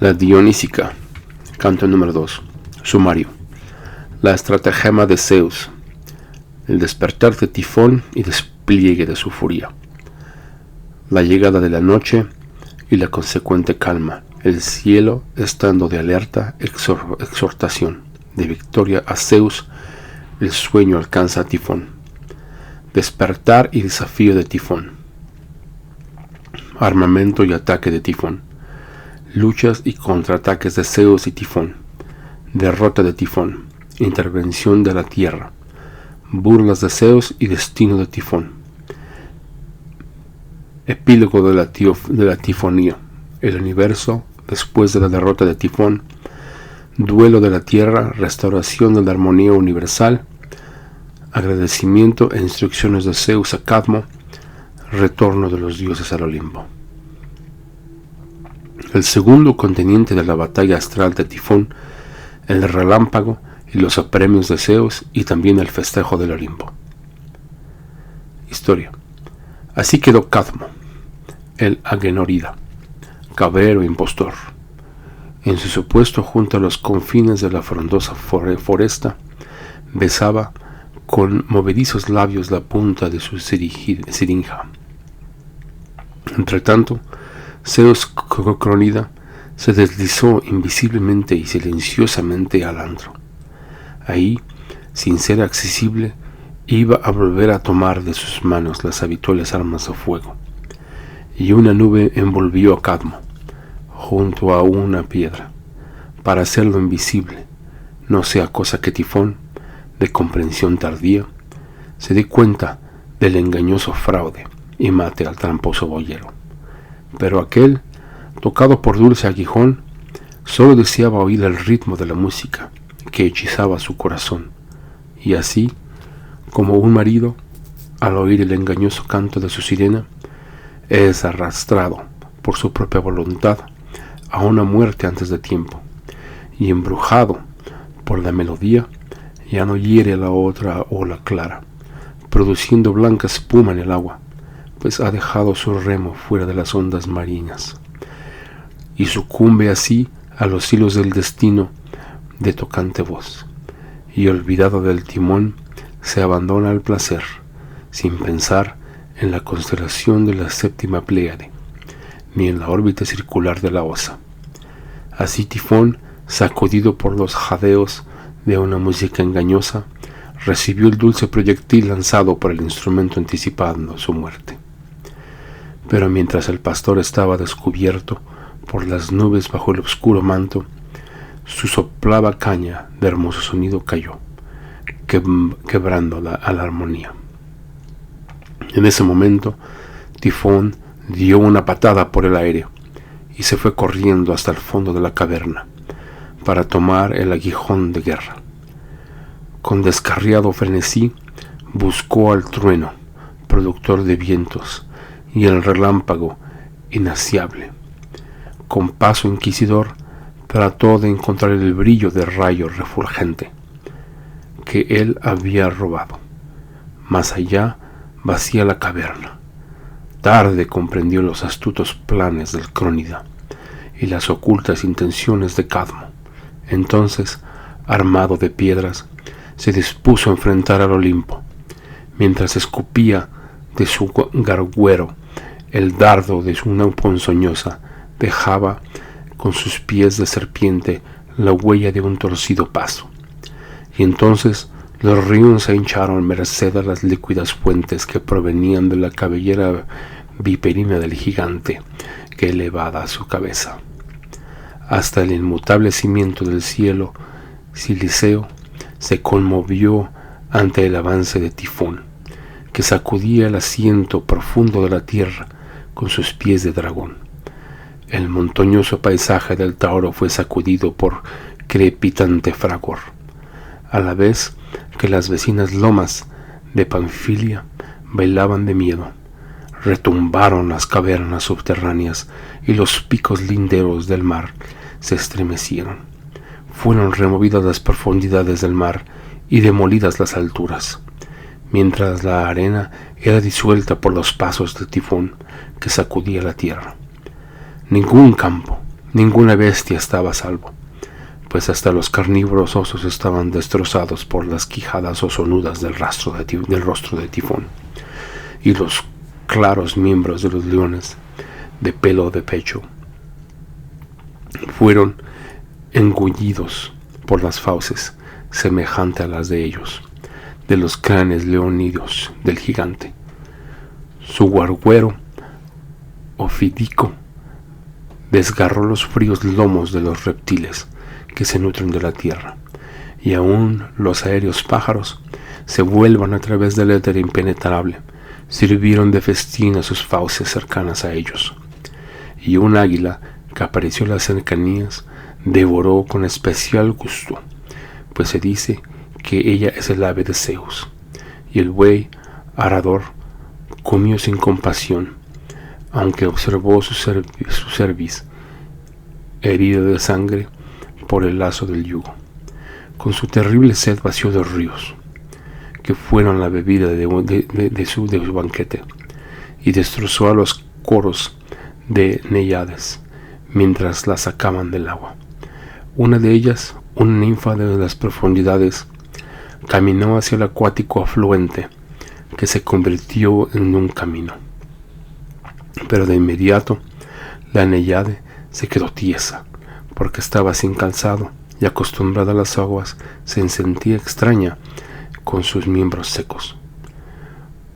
La Dionísica, canto número 2. Sumario. La estratagema de Zeus. El despertar de Tifón y despliegue de su furia. La llegada de la noche y la consecuente calma. El cielo estando de alerta, exhortación. De victoria a Zeus, el sueño alcanza a Tifón. Despertar y desafío de Tifón. Armamento y ataque de Tifón. Luchas y contraataques de Zeus y Tifón. Derrota de Tifón. Intervención de la tierra. Burlas de Zeus y destino de Tifón. Epílogo de la tifonía. El universo después de la derrota de Tifón. Duelo de la tierra. Restauración de la armonía universal. Agradecimiento e instrucciones de Zeus a Cadmo. Retorno de los dioses al Olimpo. El segundo conteniente de la batalla astral de Tifón, el relámpago y los apremios de Zeus y también el festejo del Olimpo. Historia. Así quedó Cadmo, el Agenorida, cabero impostor, en su supuesto junto a los confines de la frondosa foresta, besaba con movedizos labios la punta de su siringa. Entretanto, Zeus Cronida se deslizó invisiblemente y silenciosamente al antro. Ahí, sin ser accesible, iba a volver a tomar de sus manos las habituales armas de fuego, y una nube envolvió a Cadmo, junto a una piedra, para hacerlo invisible, no sea cosa que Tifón, de comprensión tardía, se dé cuenta del engañoso fraude y mate al tramposo boyero. Pero aquel, tocado por dulce aguijón, solo deseaba oír el ritmo de la música que hechizaba su corazón, y así, como un marido, al oír el engañoso canto de su sirena, es arrastrado por su propia voluntad a una muerte antes de tiempo, y embrujado por la melodía, ya no hiere la otra ola clara, produciendo blanca espuma en el agua, pues ha dejado su remo fuera de las ondas marinas, y sucumbe así a los hilos del destino de tocante voz, y olvidado del timón, se abandona al placer, sin pensar en la constelación de la séptima Pléyade, ni en la órbita circular de la Osa. Así Tifón, sacudido por los jadeos de una música engañosa, recibió el dulce proyectil lanzado por el instrumento anticipando su muerte. Pero mientras el pastor estaba descubierto por las nubes bajo el oscuro manto, su soplada caña de hermoso sonido cayó, quebrando a la armonía. En ese momento, Tifón dio una patada por el aire y se fue corriendo hasta el fondo de la caverna para tomar el aguijón de guerra. Con descarriado frenesí buscó al trueno, productor de vientos, y el relámpago inaciable. Con paso inquisidor trató de encontrar el brillo del rayo refulgente que él había robado. Más allá vacía la caverna. Tarde comprendió los astutos planes del Crónida y las ocultas intenciones de Cadmo. Entonces, armado de piedras, se dispuso a enfrentar al Olimpo, mientras escupía de su garguero el dardo de una ponzoñosa, dejaba con sus pies de serpiente la huella de un torcido paso. Y entonces los ríos se hincharon merced a las líquidas fuentes que provenían de la cabellera viperina del gigante que elevaba su cabeza. Hasta el inmutable cimiento del cielo siliceo se conmovió ante el avance de Tifón, que sacudía el asiento profundo de la tierra con sus pies de dragón. El montañoso paisaje del Tauro fue sacudido por crepitante fragor, a la vez que las vecinas lomas de Panfilia bailaban de miedo. Retumbaron las cavernas subterráneas y los picos linderos del mar se estremecieron. Fueron removidas las profundidades del mar y demolidas las alturas, mientras la arena era disuelta por los pasos de Tifón que sacudía la tierra. Ningún campo, Ninguna bestia estaba a salvo, pues hasta los carnívoros osos estaban destrozados por las quijadas ozonudas del rostro de Tifón, y los claros miembros de los leones de pelo de pecho fueron engullidos por las fauces semejante a las de ellos, de los cráneos leónidos del gigante. Su guarguero ofídico desgarró los fríos lomos de los reptiles que se nutren de la tierra, y aún los aéreos pájaros se vuelvan a través del éter impenetrable, sirvieron de festín a sus fauces cercanas a ellos. Y un águila que apareció en las cercanías devoró con especial gusto, pues se dice que ella es el ave de Zeus, y el buey arador comió sin compasión, aunque observó su cerviz herido de sangre por el lazo del yugo. Con su terrible sed vació dos ríos, que fueron la bebida de su banquete, y destrozó a los coros de Neyades mientras la sacaban del agua. Una de ellas, una ninfa de las profundidades, caminó hacia el acuático afluente, que se convirtió en un camino. Pero de inmediato la Neyade se quedó tiesa, porque estaba sin calzado, y acostumbrada a las aguas se sentía extraña con sus miembros secos.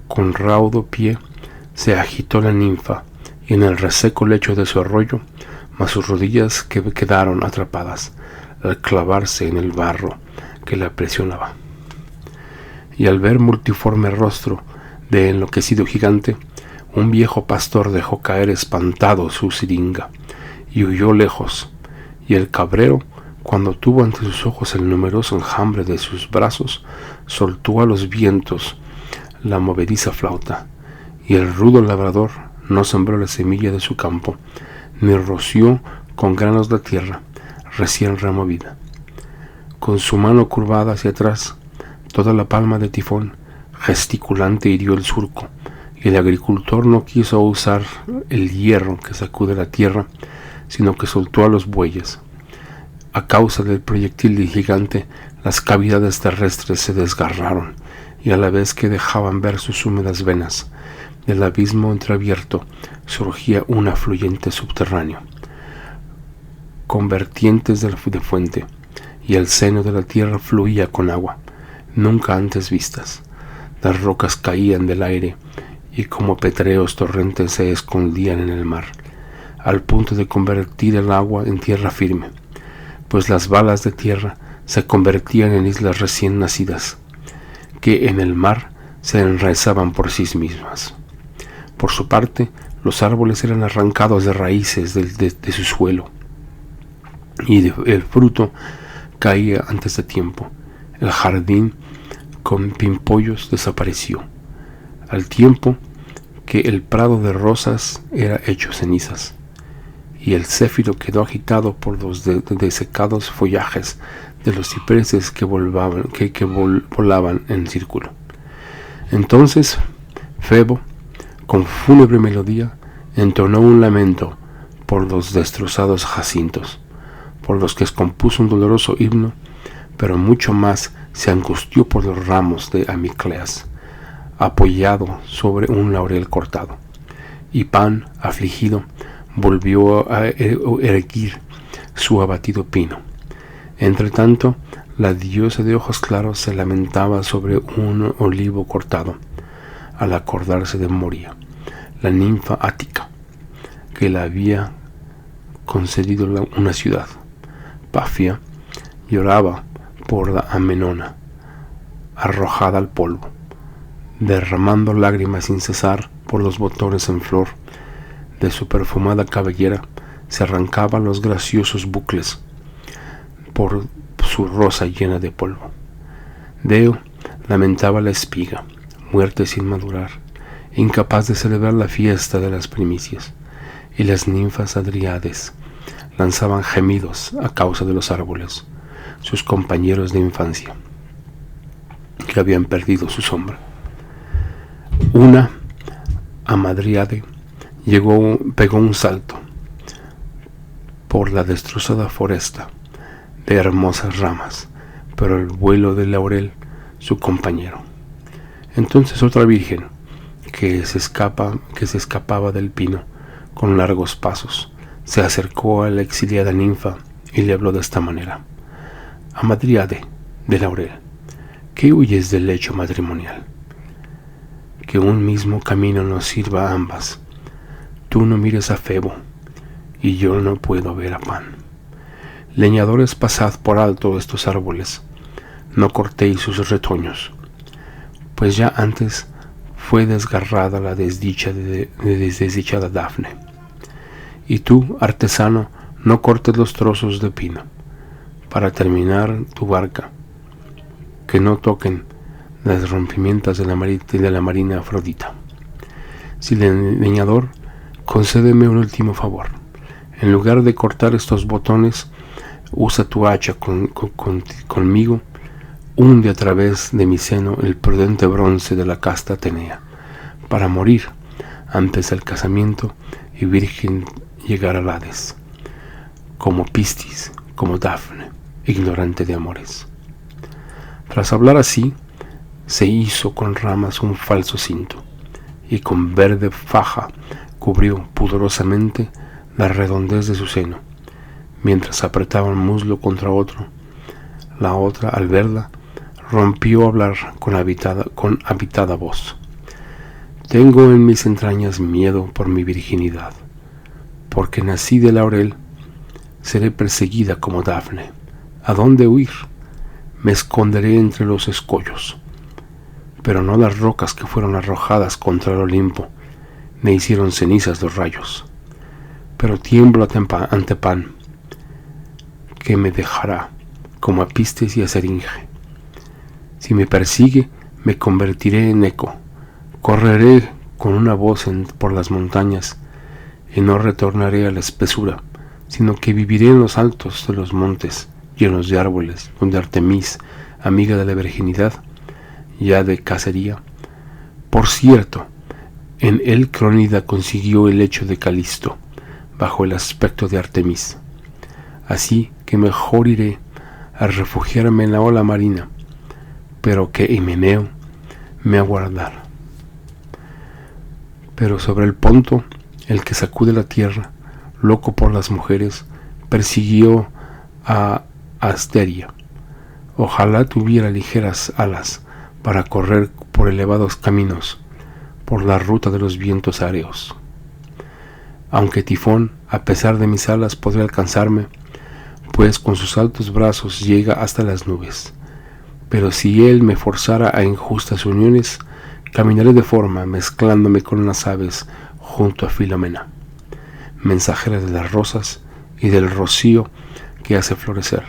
Con raudo pie se agitó la ninfa, y en el reseco lecho de su arroyo, mas sus rodillas quedaron atrapadas al clavarse en el barro que la presionaba. Y al ver multiforme rostro de enloquecido gigante, un viejo pastor dejó caer espantado su siringa y huyó lejos, y el cabrero, cuando tuvo ante sus ojos el numeroso enjambre de sus brazos, soltó a los vientos la movediza flauta, y el rudo labrador no sembró la semilla de su campo, ni roció con granos la tierra recién removida. Con su mano curvada hacia atrás, toda la palma de Tifón, gesticulante, hirió el surco, y el agricultor no quiso usar el hierro que sacude la tierra, sino que soltó a los bueyes. A causa del proyectil del gigante, las cavidades terrestres se desgarraron, y a la vez que dejaban ver sus húmedas venas, del abismo entreabierto surgía un afluente subterráneo, con vertientes de fuente, y el seno de la tierra fluía con agua, nunca antes vistas. Las rocas caían del aire, y como petreos torrentes se escondían en el mar, al punto de convertir el agua en tierra firme, pues las balas de tierra se convertían en islas recién nacidas, que en el mar se enraizaban por sí mismas. Por su parte, los árboles eran arrancados de raíces de su suelo, y el fruto caía antes de tiempo. El jardín con pimpollos desapareció, al tiempo que el prado de rosas era hecho cenizas, y el céfiro quedó agitado por los desecados follajes de los cipreses que volaban en círculo. Entonces Febo, con fúnebre melodía, entonó un lamento por los destrozados jacintos, por los que compuso un doloroso himno, pero mucho más se angustió por los ramos de Amicleas, apoyado sobre un laurel cortado. Y Pan, afligido, volvió a erguir su abatido pino. Entretanto, la diosa de ojos claros se lamentaba sobre un olivo cortado, al acordarse de Moria, la ninfa ática, que le había concedido una ciudad. Pafia lloraba por la Amenona, arrojada al polvo, derramando lágrimas sin cesar por los botones en flor de su perfumada cabellera. Se arrancaban los graciosos bucles por su rosa llena de polvo. Deo lamentaba la espiga, muerte sin madurar, incapaz de celebrar la fiesta de las primicias, y las ninfas adriades lanzaban gemidos a causa de los árboles, sus compañeros de infancia, que habían perdido su sombra. Una amadriade pegó un salto por la destrozada foresta de hermosas ramas, pero el vuelo del laurel su compañero. Entonces otra virgen que se escapaba del pino con largos pasos se acercó a la exiliada ninfa y le habló de esta manera: Amadríade de laurel, ¿qué huyes del lecho matrimonial? Que un mismo camino nos sirva a ambas. Tú no mires a Febo y yo no puedo ver a Pan. Leñadores, pasad por alto estos árboles, no cortéis sus retoños, pues ya antes fue desgarrada la desdichada Dafne. Y tú, artesano, no cortes los trozos de pino para terminar tu barca, que no toquen las rompimientas de la marina Afrodita. Leñador, concédeme un último favor. En lugar de cortar estos botones, usa tu hacha conmigo, hunde a través de mi seno el prudente bronce de la casta Atenea, para morir antes del casamiento y virgen llegar al Hades, como Pistis, como Dafne, ignorante de amores. Tras hablar así, se hizo con ramas un falso cinto, y con verde faja cubrió pudorosamente la redondez de su seno, mientras apretaba un muslo contra otro. La otra, al verla, rompió a hablar con habitada voz. Tengo en mis entrañas miedo por mi virginidad, porque nací de laurel, seré perseguida como Dafne. ¿A dónde huir? Me esconderé entre los escollos, pero no las rocas que fueron arrojadas contra el Olimpo me hicieron cenizas los rayos. Pero tiemblo ante Pan, que me dejará como a Pistes y a Seringe. Si me persigue, me convertiré en eco, correré con una voz por las montañas, y no retornaré a la espesura, sino que viviré en los altos de los montes, llenos de árboles, donde Artemis, amiga de la virginidad, ya de cacería. Por cierto, en él Crónida consiguió el lecho de Calisto, bajo el aspecto de Artemis. Así que mejor iré a refugiarme en la ola marina, pero que Himeneo me aguardara. Pero sobre el Ponto, el que sacude la tierra, loco por las mujeres, persiguió a Asteria. Ojalá tuviera ligeras alas para correr por elevados caminos, por la ruta de los vientos áreos. Aunque Tifón, a pesar de mis alas, podría alcanzarme, pues con sus altos brazos llega hasta las nubes. Pero si él me forzara a injustas uniones, caminaré de forma, mezclándome con las aves junto a Filomena, mensajera de las rosas y del rocío que hace florecer.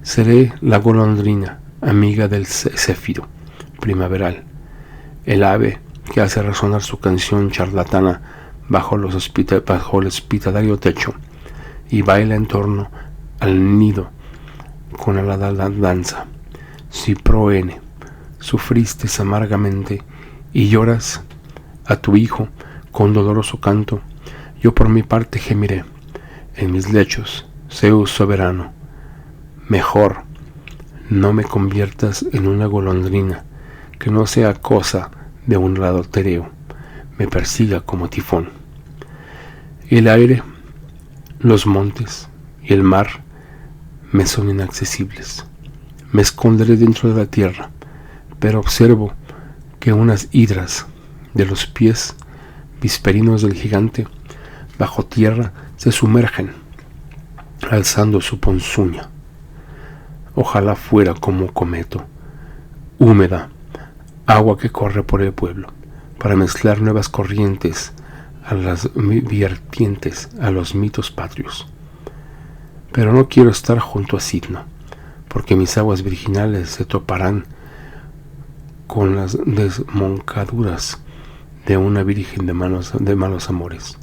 Seré la golondrina, amiga del céfiro primaveral, el ave que hace resonar su canción charlatana bajo el hospitalario techo y baila en torno al nido con alada danza. Si Proene, sufriste amargamente y lloras a tu hijo con doloroso canto, yo por mi parte gemiré en mis lechos, Zeus soberano. Mejor no me conviertas en una golondrina, que no sea cosa de un lado tereo, me persiga como Tifón. El aire, los montes y el mar me son inaccesibles. Me esconderé dentro de la tierra, pero observo que unas hidras de los pies visperinos del gigante bajo tierra se sumergen, alzando su ponzoña. Ojalá fuera como cometo, húmeda, agua que corre por el pueblo, para mezclar nuevas corrientes a las vertientes, a los mitos patrios. Pero no quiero estar junto a Sidno, porque mis aguas virginales se toparán con las desmoncaduras de una virgen de malos amores.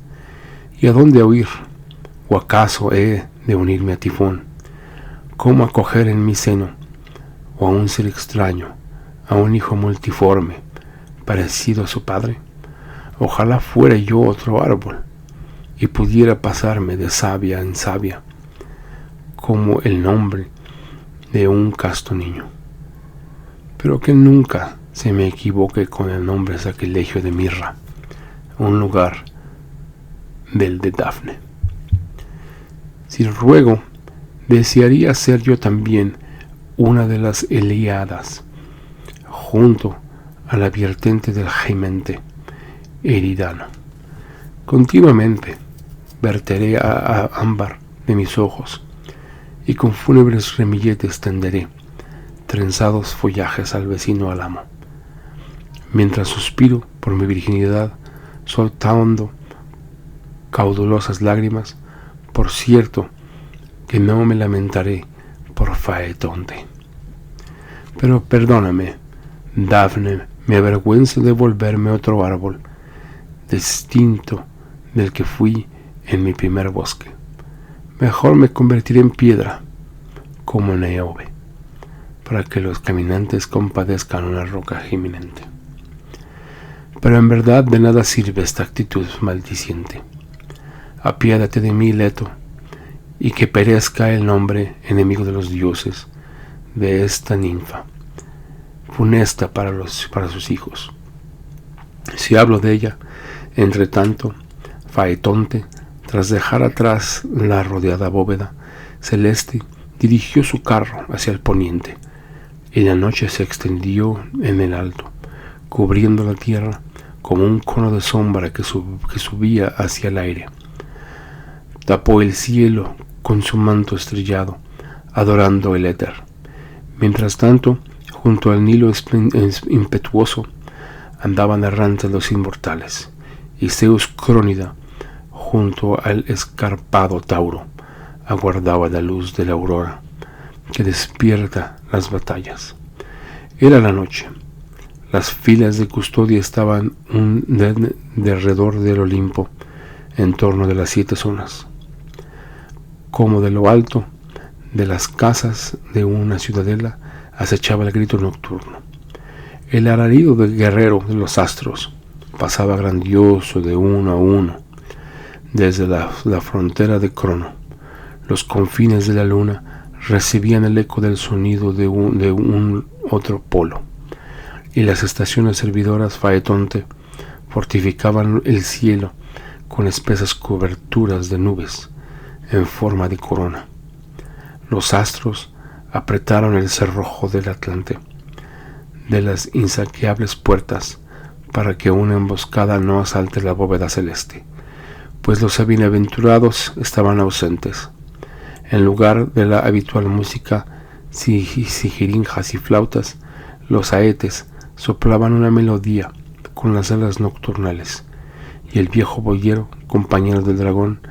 ¿Y a dónde huir? ¿O acaso he de unirme a Tifón? ¿Cómo acoger en mi seno, o a un ser extraño, a un hijo multiforme, parecido a su padre? Ojalá fuera yo otro árbol, y pudiera pasarme de savia en savia, como el nombre de un casto niño. Pero que nunca se me equivoque con el nombre sacrilegio de Mirra, un lugar del de Dafne. Si ruego, desearía ser yo también una de las Eliadas, junto a la vertiente del Gemente Eridano. Continuamente verteré a ámbar de mis ojos, y con fúnebres remilletes tenderé trenzados follajes al vecino álamo, mientras suspiro por mi virginidad, soltando caudulosas lágrimas. Por cierto que no me lamentaré por Faetonte. Pero perdóname, Dafne, me avergüenza de volverme otro árbol, distinto del que fui en mi primer bosque. Mejor me convertiré en piedra, como Neobe, para que los caminantes compadezcan una roca giminente. Pero en verdad de nada sirve esta actitud maldiciente. Apiádate de mí, Leto, y que perezca el nombre enemigo de los dioses de esta ninfa, funesta para sus hijos. Si hablo de ella, entre tanto, Faetonte, tras dejar atrás la rodeada bóveda celeste, dirigió su carro hacia el poniente, y la noche se extendió en el alto, cubriendo la tierra como un cono de sombra que subía hacia el aire. Tapó el cielo con su manto estrellado, adorando el éter. Mientras tanto, junto al Nilo impetuoso, andaban errantes los inmortales, y Zeus Crónida, junto al escarpado Tauro, aguardaba la luz de la aurora, que despierta las batallas. Era la noche. Las filas de custodia estaban derredor del Olimpo, en torno de las 7 zonas. Como de lo alto de las casas de una ciudadela acechaba el grito nocturno. El alarido del guerrero de los astros pasaba grandioso de uno a uno desde la frontera de Crono. Los confines de la luna recibían el eco del sonido de un otro polo, y las estaciones servidoras Faetonte fortificaban el cielo con espesas coberturas de nubes en forma de corona. Los astros apretaron el cerrojo del Atlante de las insaqueables puertas para que una emboscada no asalte la bóveda celeste, pues los bienaventurados estaban ausentes. En lugar de la habitual música, sigirinjas y flautas, los aetes soplaban una melodía con las alas nocturnales, y el viejo boyero, compañero del dragón,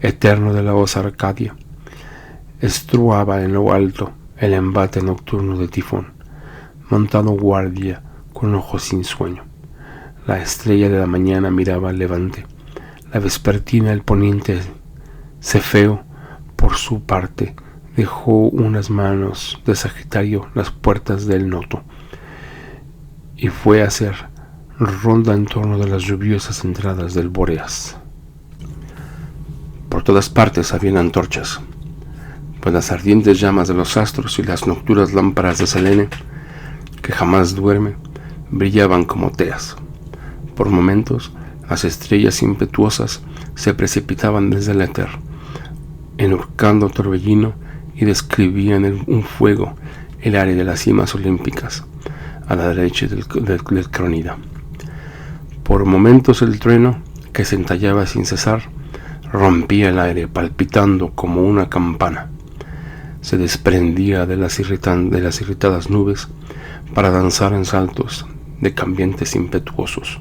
eterno de la osa Arcadia, estruaba en lo alto el embate nocturno de Tifón, montado guardia con ojos sin sueño. La estrella de la mañana miraba al levante, la vespertina el poniente. Cefeo, por su parte, dejó unas manos de Sagitario las puertas del Noto, y fue a hacer ronda en torno de las lluviosas entradas del Bóreas. Por todas partes habían antorchas, pues las ardientes llamas de los astros y las nocturnas lámparas de Selene, que jamás duerme, brillaban como teas. Por momentos, las estrellas impetuosas se precipitaban desde el éter, enhurcando torbellino, y describían un fuego el área de las cimas olímpicas, a la derecha del Crónida. Por momentos el trueno, que se entallaba sin cesar, rompía el aire palpitando como una campana. Se desprendía de las irritadas nubes para danzar en saltos de cambiantes impetuosos,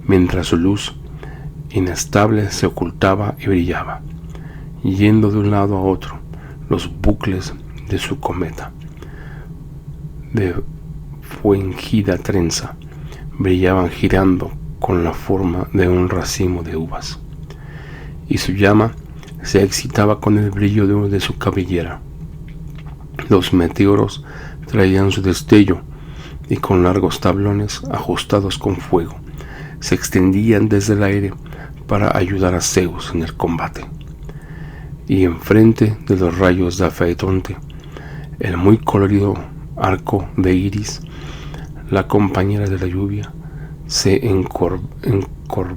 mientras su luz inestable se ocultaba y brillaba, yendo de un lado a otro los bucles de su cometa. De fuengida trenza brillaban girando con la forma de un racimo de uvas, y su llama se excitaba con el brillo de su cabellera. Los meteoros traían su destello, y con largos tablones ajustados con fuego se extendían desde el aire para ayudar a Zeus en el combate. Y enfrente de los rayos de Afetonte, el muy colorido arco de Iris, la compañera de la lluvia, se encorvaba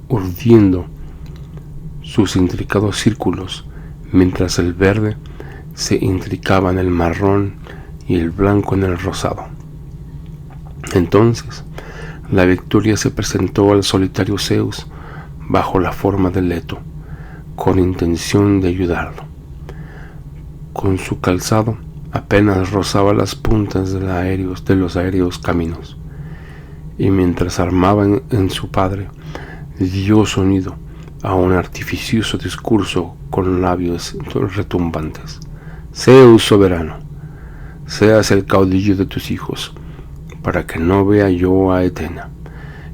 urdiendo sus intricados círculos, mientras el verde se intricaba en el marrón y el blanco en el rosado. Entonces la victoria se presentó al solitario Zeus bajo la forma de Leto, con intención de ayudarlo. Con su calzado apenas rozaba las puntas de los aéreos caminos, y mientras armaba en su padre, dio sonido a un artificioso discurso con labios retumbantes. Zeus soberano, seas el caudillo de tus hijos, para que no vea yo a Etena,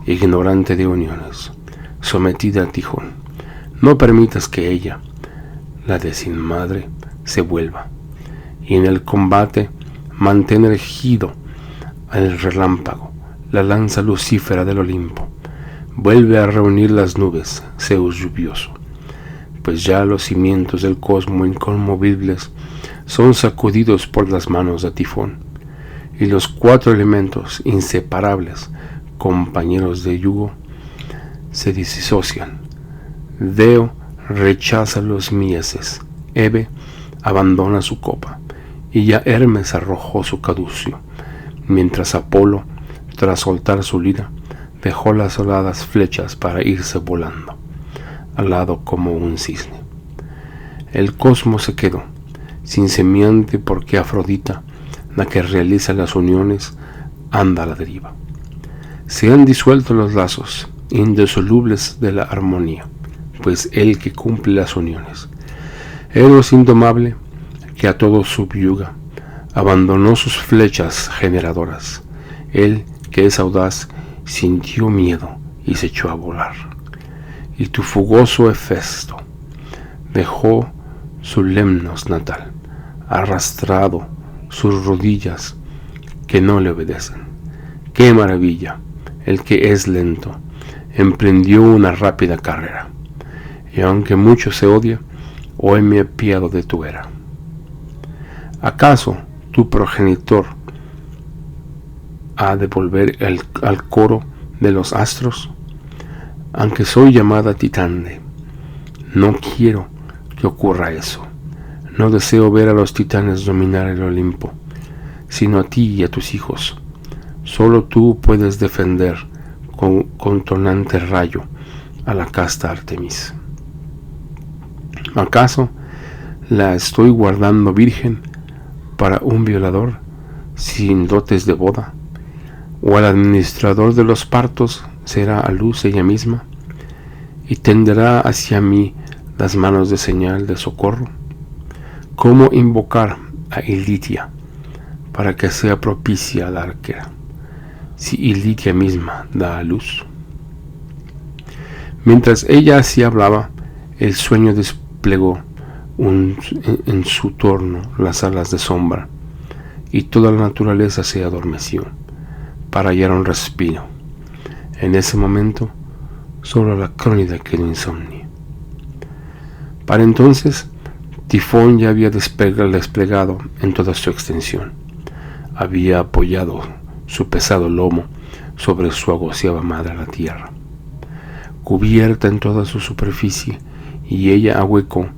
ignorante de uniones, sometida a Tifón. No permitas que ella, la de sin madre, se vuelva, y en el combate mantén erguido el relámpago, la lanza lucífera del Olimpo. Vuelve a reunir las nubes, Zeus lluvioso, pues ya los cimientos del cosmos inconmovibles son sacudidos por las manos de Tifón, y los 4 elementos inseparables, compañeros de yugo, se disocian. Deo rechaza los mieses, Hebe abandona su copa, y ya Hermes arrojó su caducio, mientras Apolo, tras soltar su lira, dejó las oladas flechas para irse volando, alado como un cisne. El cosmos se quedó sin semiente porque Afrodita, la que realiza las uniones, anda a la deriva. Se han disuelto los lazos indisolubles de la armonía, pues él que cumple las uniones, Eros indomable, que a todos subyuga, abandonó sus flechas generadoras. Él que es audaz sintió miedo y se echó a volar. Y tu fugoso Hefesto dejó su Lemnos natal, arrastrado sus rodillas que no le obedecen. ¡Qué maravilla! El que es lento emprendió una rápida carrera, y aunque mucho se odia, hoy me apiado de tu era. ¿Acaso tu progenitor ha de volver al coro de los astros? Aunque soy llamada Titande, no quiero que ocurra eso. No deseo ver a los titanes dominar el Olimpo, sino a ti y a tus hijos. Solo tú puedes defender con tonante rayo a la casta Artemis. ¿Acaso la estoy guardando virgen para un violador sin dotes de boda? ¿O al administrador de los partos será a luz ella misma y tenderá hacia mí las manos de señal de socorro? ¿Cómo invocar a Ilitia para que sea propicia a la arquera, si Ilitia misma da a luz? Mientras ella así hablaba, el sueño desplegó en su torno las alas de sombra, y toda la naturaleza se adormeció para hallar un respiro. En ese momento, solo la crónida quedó insomne. Para entonces, Tifón ya había desplegado en toda su extensión. Había apoyado su pesado lomo sobre su agoceada madre la tierra, cubierta en toda su superficie, y ella ahuecó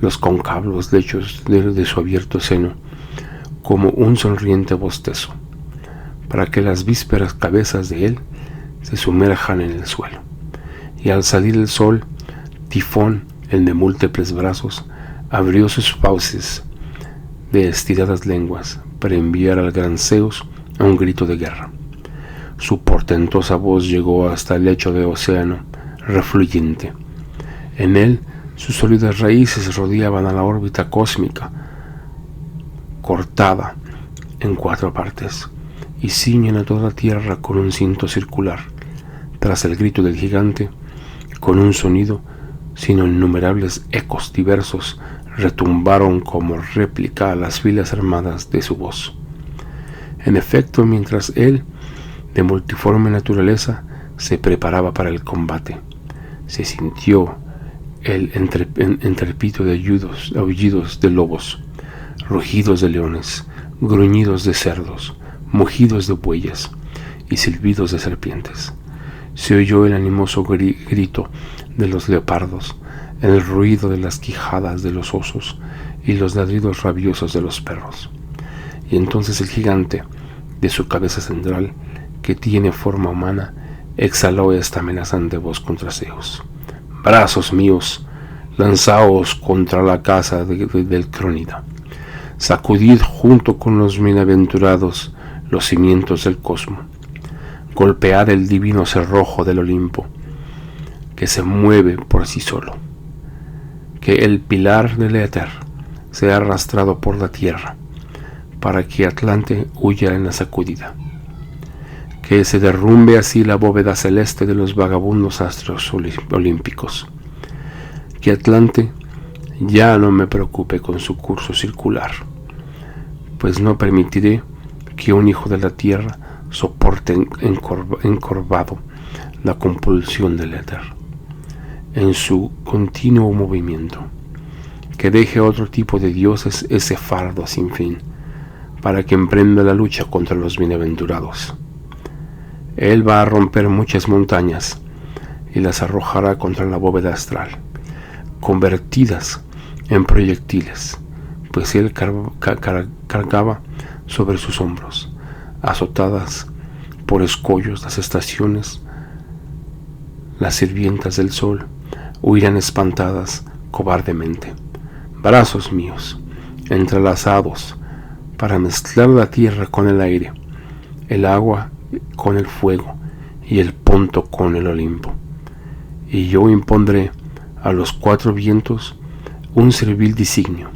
los concavos lechos de su abierto seno como un sonriente bostezo, para que las vísperas cabezas de él se sumerjan en el suelo. Y al salir el sol, Tifón, el de múltiples brazos, abrió sus fauces de estiradas lenguas para enviar al gran Zeus a un grito de guerra. Su portentosa voz llegó hasta el lecho de océano refluyente. En él sus sólidas raíces rodeaban a la órbita cósmica, cortada en 4 partes, y ciñen a toda la tierra con un cinto circular. Tras el grito del gigante, con un sonido sino innumerables ecos diversos retumbaron como réplica a las filas armadas de su voz. En efecto, mientras él, de multiforme naturaleza, se preparaba para el combate. Se sintió el entrepito de aullidos de lobos, rugidos de leones, gruñidos de cerdos, mugidos de bueyes y silbidos de serpientes. Se oyó el animoso grito de los leopardos, el ruido de las quijadas de los osos y los ladridos rabiosos de los perros. Y entonces el gigante, de su cabeza central, que tiene forma humana, exhaló esta amenazante voz contra Zeus: brazos míos, lanzaos contra la casa del Crónida. Sacudid junto con los bienaventurados los cimientos del cosmos. Golpead el divino cerrojo del Olimpo, que se mueve por sí solo. Que el pilar del éter sea arrastrado por la tierra, para que Atlante huya en la sacudida. Que se derrumbe así la bóveda celeste de los vagabundos astros olímpicos. Que Atlante ya no me preocupe con su curso circular, pues no permitiré que un hijo de la tierra soporte encorvado la compulsión del éter en su continuo movimiento. Que deje otro tipo de dioses ese fardo sin fin, para que emprenda la lucha contra los bienaventurados. Él va a romper muchas montañas y las arrojará contra la bóveda astral, convertidas en proyectiles, pues él cargaba sobre sus hombros, azotadas por escollos las estaciones. Las sirvientas del sol huirán espantadas cobardemente. Brazos míos, entrelazados para mezclar la tierra con el aire, el agua con el fuego y el ponto con el Olimpo. Y yo impondré a los cuatro vientos un servil designio.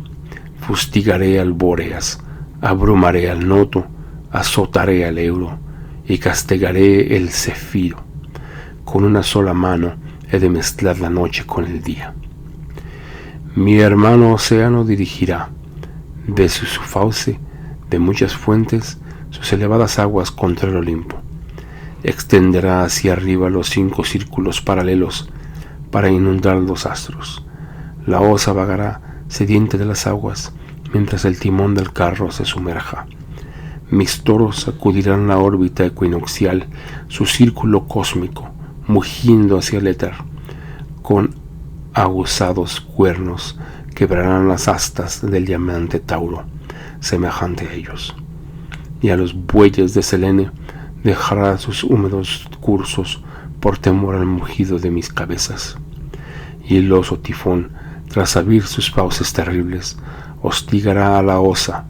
Fustigaré al Bóreas, abrumaré al Noto, azotaré al Euro y castigaré el Cefiro. Con una sola mano he de mezclar la noche con el día. Mi hermano océano dirigirá de su fauce de muchas fuentes sus elevadas aguas contra el Olimpo. Extenderá hacia arriba los 5 círculos paralelos para inundar los astros. La osa vagará sedienta de las aguas mientras el timón del carro se sumerja. Mis toros sacudirán la órbita equinoccial, su círculo cósmico, mugiendo hacia el éter. Con aguzados cuernos quebrarán las astas del diamante Tauro, semejante a ellos. Y a los bueyes de Selene dejará sus húmedos cursos por temor al mugido de mis cabezas. Y el oso Tifón, tras abrir sus fauces terribles, hostigará a la osa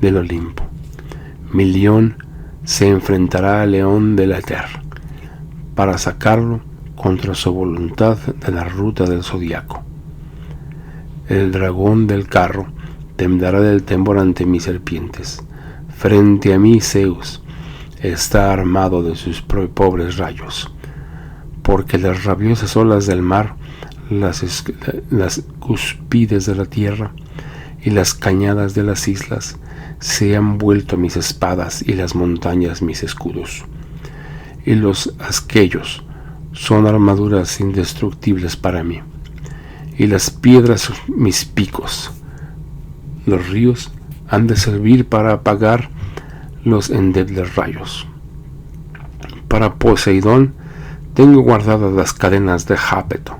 del Olimpo. Mi león se enfrentará al león del éter para sacarlo contra su voluntad de la ruta del zodiaco. El dragón del carro temblará del temor ante mis serpientes. Frente a mí Zeus está armado de sus pobres rayos, porque las rabiosas olas del mar, las cúspides de la tierra y las cañadas de las islas se han vuelto mis espadas y las montañas mis escudos. Y los asquellos son armaduras indestructibles para mí, y las piedras mis picos. Los ríos han de servir para apagar los endebles rayos. Para Poseidón tengo guardadas las cadenas de Jápeto.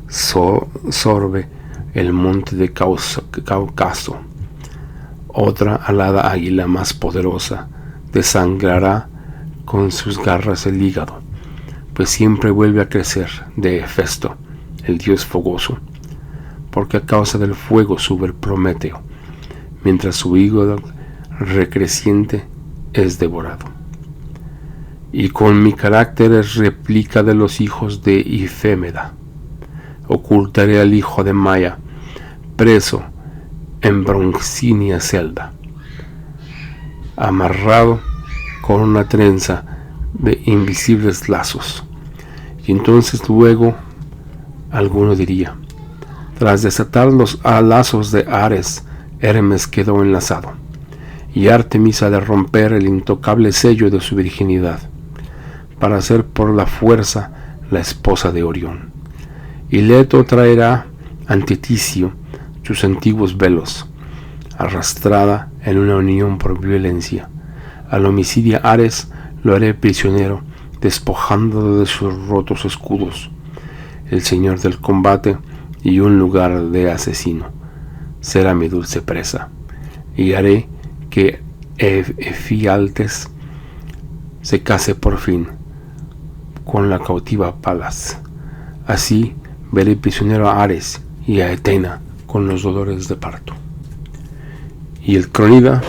Sorbe el monte de Cáucaso. Otra alada águila más poderosa desangrará con sus garras el hígado, pues siempre vuelve a crecer de Hefesto, el dios fogoso, porque a causa del fuego sube el Prometeo, mientras su hígado recreciente es devorado. Y con mi carácter es réplica de los hijos de Ifémeda. Ocultaré al hijo de Maya, preso en broncínea celda, amarrado con una trenza de invisibles lazos. Y entonces luego alguno diría: tras desatar los lazos de Ares, Hermes quedó enlazado, y Artemis ha de romper el intocable sello de su virginidad, para ser por la fuerza la esposa de Orión. Y Leto traerá ante Ticio sus antiguos velos, arrastrada en una unión por violencia. Al homicida Ares lo haré prisionero, despojándolo de sus rotos escudos, el señor del combate y un lugar de asesino. Será mi dulce presa, y haré que Efialtes se case por fin con la cautiva Palas. Así veré prisionero a Ares y a Etena con los dolores de parto. Y el Cronida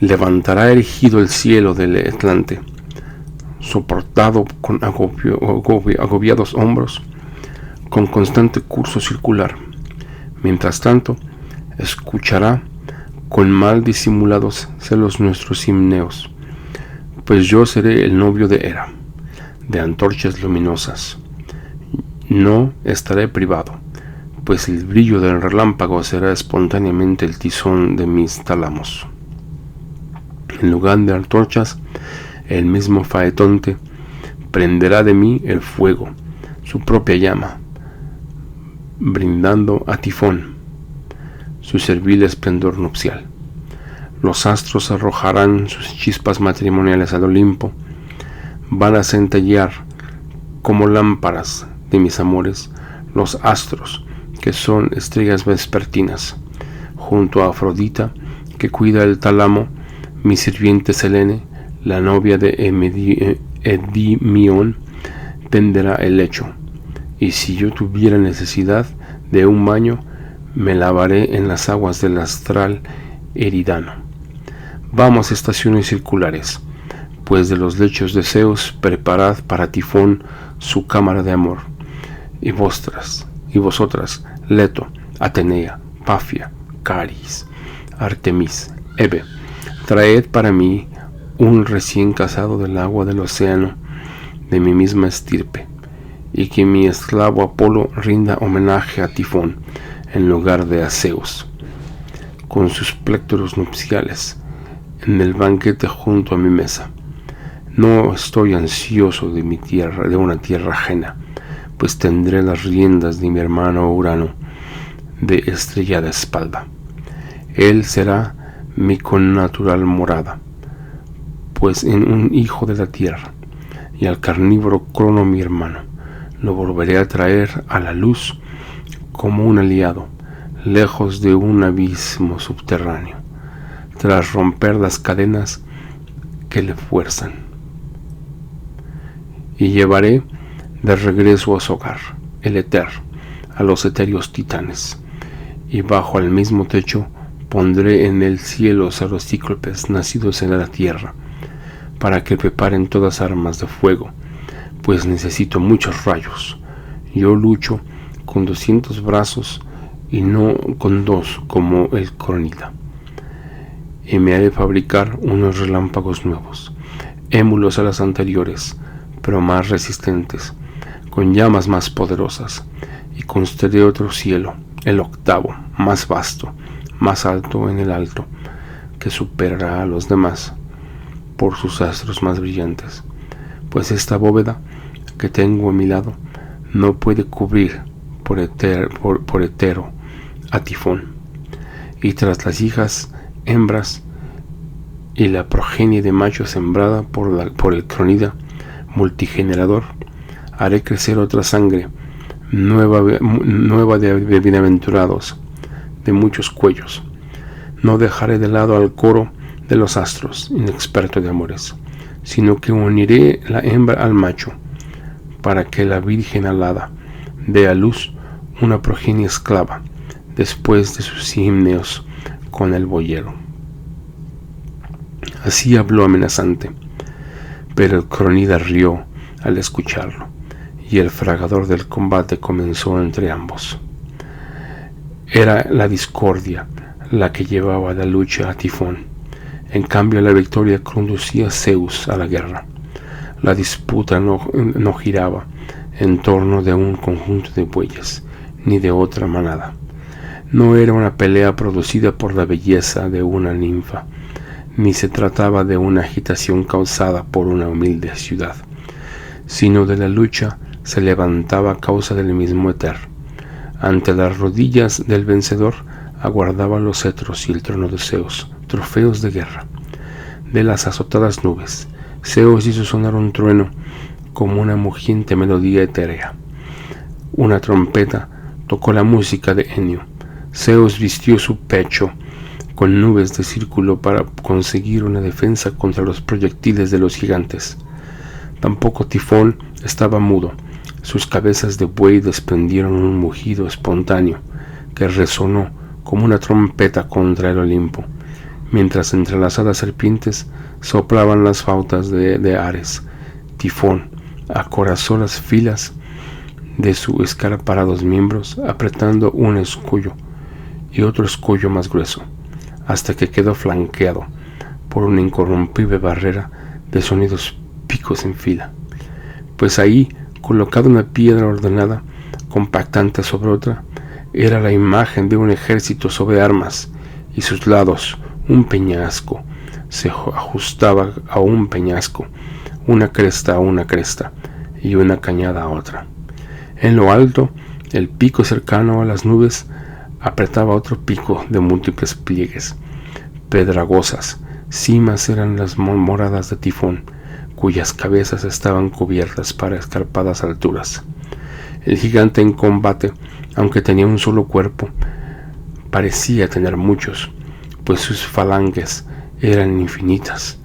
levantará erigido el cielo del Atlante, soportado con agobiados hombros, con constante curso circular. Mientras tanto, escuchará con mal disimulados celos nuestros himneos, pues yo seré el novio de Hera, de antorchas luminosas. No estaré privado, pues el brillo del relámpago será espontáneamente el tizón de mis tálamos. En lugar de antorchas, el mismo Faetonte prenderá de mí el fuego, su propia llama, brindando a Tifón su servil esplendor nupcial. Los astros arrojarán sus chispas matrimoniales al Olimpo, van a centellear como lámparas de mis amores los astros, que son estrellas vespertinas. Junto a Afrodita, que cuida el tálamo, mi sirviente Selene, la novia de Edimión, tenderá el lecho, y si yo tuviera necesidad de un baño, me lavaré en las aguas del astral Eridano. Vamos, estaciones circulares, pues de los lechos de Zeus preparad para Tifón su cámara de amor, y vosotras, Leto, Atenea, Pafia, Caris, Artemis, Hebe, traed para mí un recién casado del agua del océano, de mi misma estirpe, y que mi esclavo Apolo rinda homenaje a Tifón en lugar de a Zeus, con sus pléctoros nupciales, en el banquete junto a mi mesa. No estoy ansioso de mi tierra, de una tierra ajena, pues tendré las riendas de mi hermano Urano de estrellada espalda. Él será mi connatural morada, pues en un hijo de la tierra, y al carnívoro Crono mi hermano, lo volveré a traer a la luz como un aliado, lejos de un abismo subterráneo, tras romper las cadenas que le fuerzan. Y llevaré de regreso a su hogar, el éter, a los etéreos titanes, y bajo el mismo techo pondré en el cielo a los cíclopes nacidos en la tierra, para que preparen todas armas de fuego, pues necesito muchos rayos. Yo lucho con 200 brazos y no con 2 como el Cronida. Y me haré fabricar unos relámpagos nuevos, émulos a los anteriores, pero más resistentes, con llamas más poderosas, y construiré otro cielo, el octavo, más vasto, más alto en el alto, que superará a los demás por sus astros más brillantes, pues esta bóveda que tengo a mi lado no puede cubrir por etero a Tifón. Y tras las hijas hembras y la progenie de machos sembrada por el Cronida multigenerador, haré crecer otra sangre nueva de bienaventurados, de muchos cuellos. No dejaré de lado al coro de los astros, inexperto de amores, sino que uniré la hembra al macho, para que la virgen alada dé a luz una progenie esclava, después de sus himneos con el boyero. Así habló amenazante, pero el Cronida rió al escucharlo, y el fragador del combate comenzó entre ambos. Era la discordia la que llevaba la lucha a Tifón. En cambio, la victoria conducía a Zeus a la guerra. La disputa no giraba en torno de un conjunto de bueyes, ni de otra manada. No era una pelea producida por la belleza de una ninfa, ni se trataba de una agitación causada por una humilde ciudad, sino de la lucha se levantaba a causa del mismo Éter. Ante las rodillas del vencedor aguardaban los cetros y el trono de Zeus, trofeos de guerra. De las azotadas nubes, Zeus hizo sonar un trueno como una mugiente melodía etérea. Una trompeta tocó la música de Enio. Zeus vistió su pecho con nubes de círculo para conseguir una defensa contra los proyectiles de los gigantes. Tampoco Tifón estaba mudo. Sus cabezas de buey desprendieron un mugido espontáneo que resonó como una trompeta contra el Olimpo, mientras entrelazadas serpientes soplaban las flautas de Ares. Tifón acorazó las filas de sus escaraparados miembros, apretando un escollo y otro escollo más grueso, hasta que quedó flanqueado por una incorrompible barrera de sonidos picos en fila. Pues ahí, colocada una piedra ordenada, compactante sobre otra, era la imagen de un ejército sobre armas, y sus lados, un peñasco, se ajustaba a un peñasco, una cresta a una cresta, y una cañada a otra. En lo alto, el pico cercano a las nubes apretaba otro pico de múltiples pliegues. Pedragosas cimas eran las moradas de Tifón, cuyas cabezas estaban cubiertas para escarpadas alturas. El gigante en combate, aunque tenía un solo cuerpo, parecía tener muchos, pues sus falanges eran infinitas,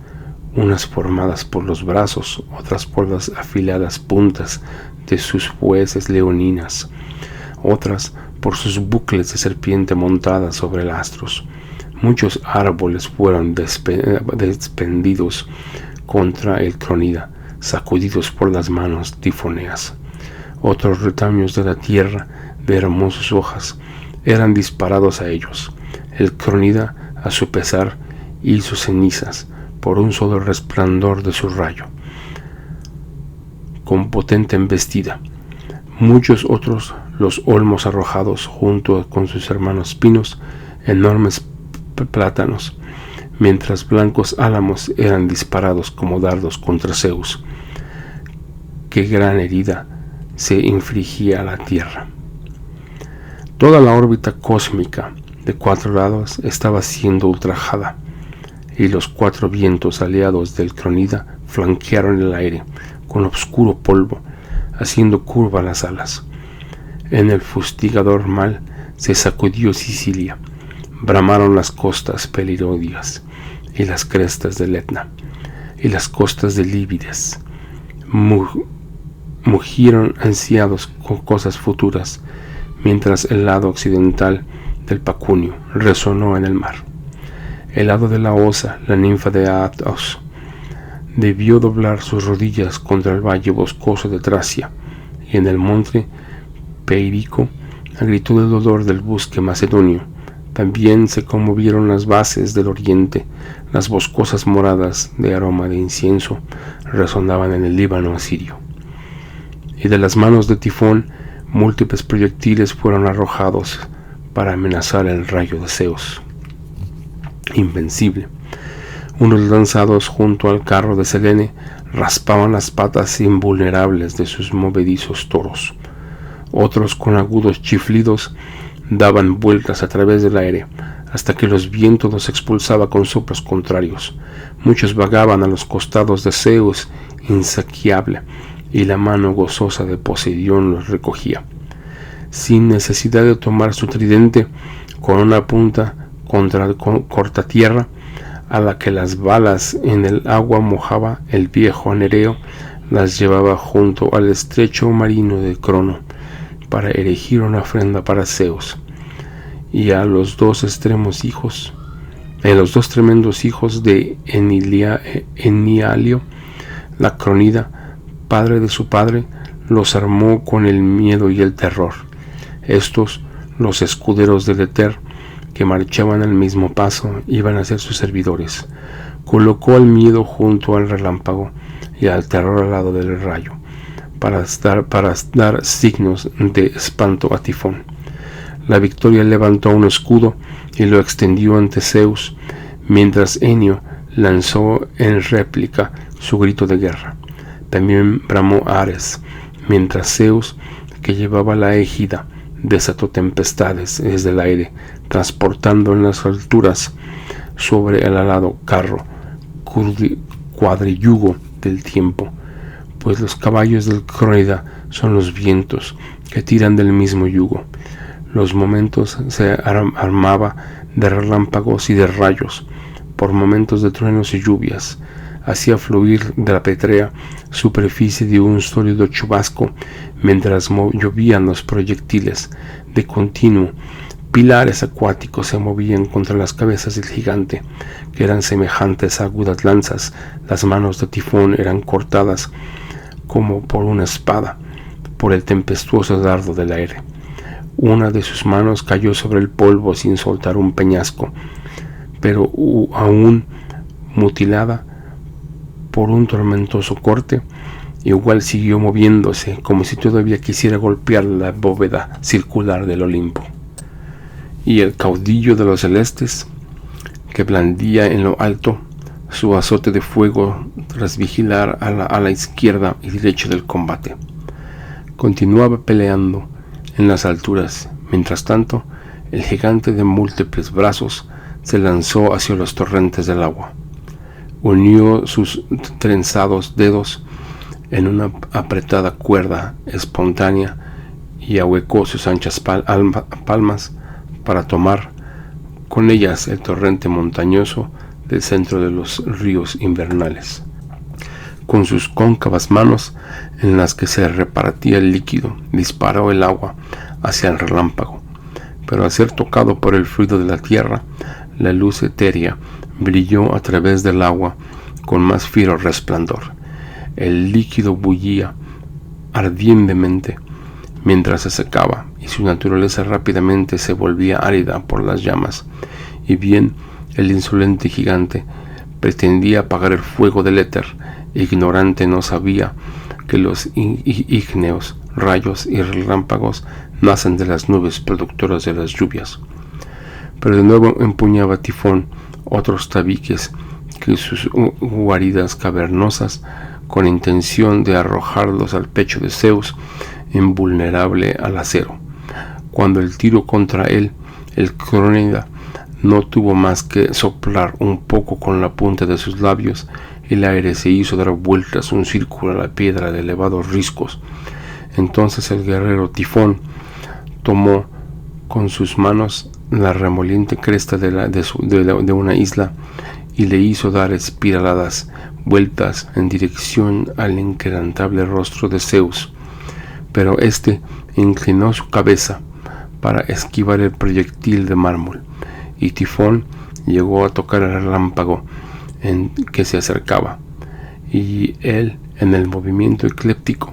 unas formadas por los brazos, otras por las afiladas puntas de sus fueces leoninas, otras por sus bucles de serpiente montadas sobre astros. Muchos árboles fueron despendidos contra el Cronida, sacudidos por las manos tifoneas. Otros retaños de la tierra, de hermosas hojas, eran disparados a ellos. El Cronida, a su pesar, hizo cenizas por un solo resplandor de su rayo, con potente embestida. Muchos otros, los olmos arrojados junto con sus hermanos pinos, enormes plátanos, mientras blancos álamos eran disparados como dardos contra Zeus. Qué gran herida se infligía a la tierra. Toda la órbita cósmica de 4 lados estaba siendo ultrajada, y los 4 vientos aliados del Cronida flanquearon el aire con oscuro polvo, haciendo curvas las alas. En el fustigador mal se sacudió Sicilia, bramaron las costas pelirodias y las crestas del Etna, y las costas de Lívides mugieron ansiados con cosas futuras, mientras el lado occidental del Pacunio resonó en el mar. El lado de la Osa, la ninfa de Athos, debió doblar sus rodillas contra el valle boscoso de Tracia, y en el monte Peirico gritó del dolor del bosque macedonio. También se conmovieron las bases del oriente, las boscosas moradas de aroma de incienso resonaban en el Líbano asirio. Y de las manos de Tifón, múltiples proyectiles fueron arrojados para amenazar el rayo de Zeus, invencible. Unos lanzados junto al carro de Selene raspaban las patas invulnerables de sus movedizos toros. Otros, con agudos chiflidos, daban vueltas a través del aire hasta que los vientos los expulsaba con soplos contrarios. Muchos vagaban a los costados de Zeus insaciable, y la mano gozosa de Poseidón los recogía. Sin necesidad de tomar su tridente, con una punta corta tierra, a la que las balas en el agua mojaba, el viejo Nereo las llevaba junto al estrecho marino de Crono para erigir una ofrenda para Zeus. Y a los dos tremendos hijos de Enialio, la Cronida, padre de su padre, los armó con el miedo y el terror. Estos, los escuderos del Éter, que marchaban al mismo paso, iban a ser sus servidores. Colocó al miedo junto al relámpago y al terror al lado del rayo, para dar signos de espanto a Tifón. La victoria levantó un escudo y lo extendió ante Zeus, mientras Enio lanzó en réplica su grito de guerra. También bramó Ares, mientras Zeus, que llevaba la égida, desató tempestades desde el aire, transportando en las alturas sobre el alado carro cuadriyugo del tiempo, pues los caballos del Crónida son los vientos que tiran del mismo yugo. Los momentos se armaba de relámpagos y de rayos, por momentos de truenos y lluvias. Hacía fluir de la pétrea superficie de un sólido chubasco mientras llovían los proyectiles. De continuo, pilares acuáticos se movían contra las cabezas del gigante, que eran semejantes a agudas lanzas. Las manos de Tifón eran cortadas como por una espada, por el tempestuoso dardo del aire. Una de sus manos cayó sobre el polvo sin soltar un peñasco, pero aún mutilada por un tormentoso corte, igual siguió moviéndose como si todavía quisiera golpear la bóveda circular del Olimpo. Y el caudillo de los celestes, que blandía en lo alto su azote de fuego tras vigilar a la izquierda y derecha del combate, continuaba peleando en las alturas. Mientras tanto, el gigante de múltiples brazos se lanzó hacia los torrentes del agua. Unió sus trenzados dedos en una apretada cuerda espontánea y ahuecó sus anchas palmas para tomar con ellas el torrente montañoso del centro de los ríos invernales. Con sus cóncavas manos en las que se repartía el líquido, disparó el agua hacia el relámpago, pero al ser tocado por el fluido de la tierra, la luz etérea brilló a través del agua con más fiero resplandor. El líquido bullía ardientemente mientras se secaba, y su naturaleza rápidamente se volvía árida por las llamas. Y bien, el insolente gigante pretendía apagar el fuego del éter. Ignorante no sabía que los ígneos rayos y relámpagos nacen de las nubes productoras de las lluvias. Pero de nuevo empuñaba Tifón otros tabiques que sus guaridas cavernosas, con intención de arrojarlos al pecho de Zeus, invulnerable al acero. Cuando el tiro contra él, el Crónida no tuvo más que soplar un poco con la punta de sus labios, y el aire se hizo dar vueltas un círculo a la piedra de elevados riscos. Entonces el guerrero Tifón tomó con sus manos la remoliente cresta de una isla y le hizo dar espiraladas vueltas en dirección al inquebrantable rostro de Zeus. Pero éste inclinó su cabeza para esquivar el proyectil de mármol, y Tifón llegó a tocar el relámpago en que se acercaba, y él, en el movimiento eclíptico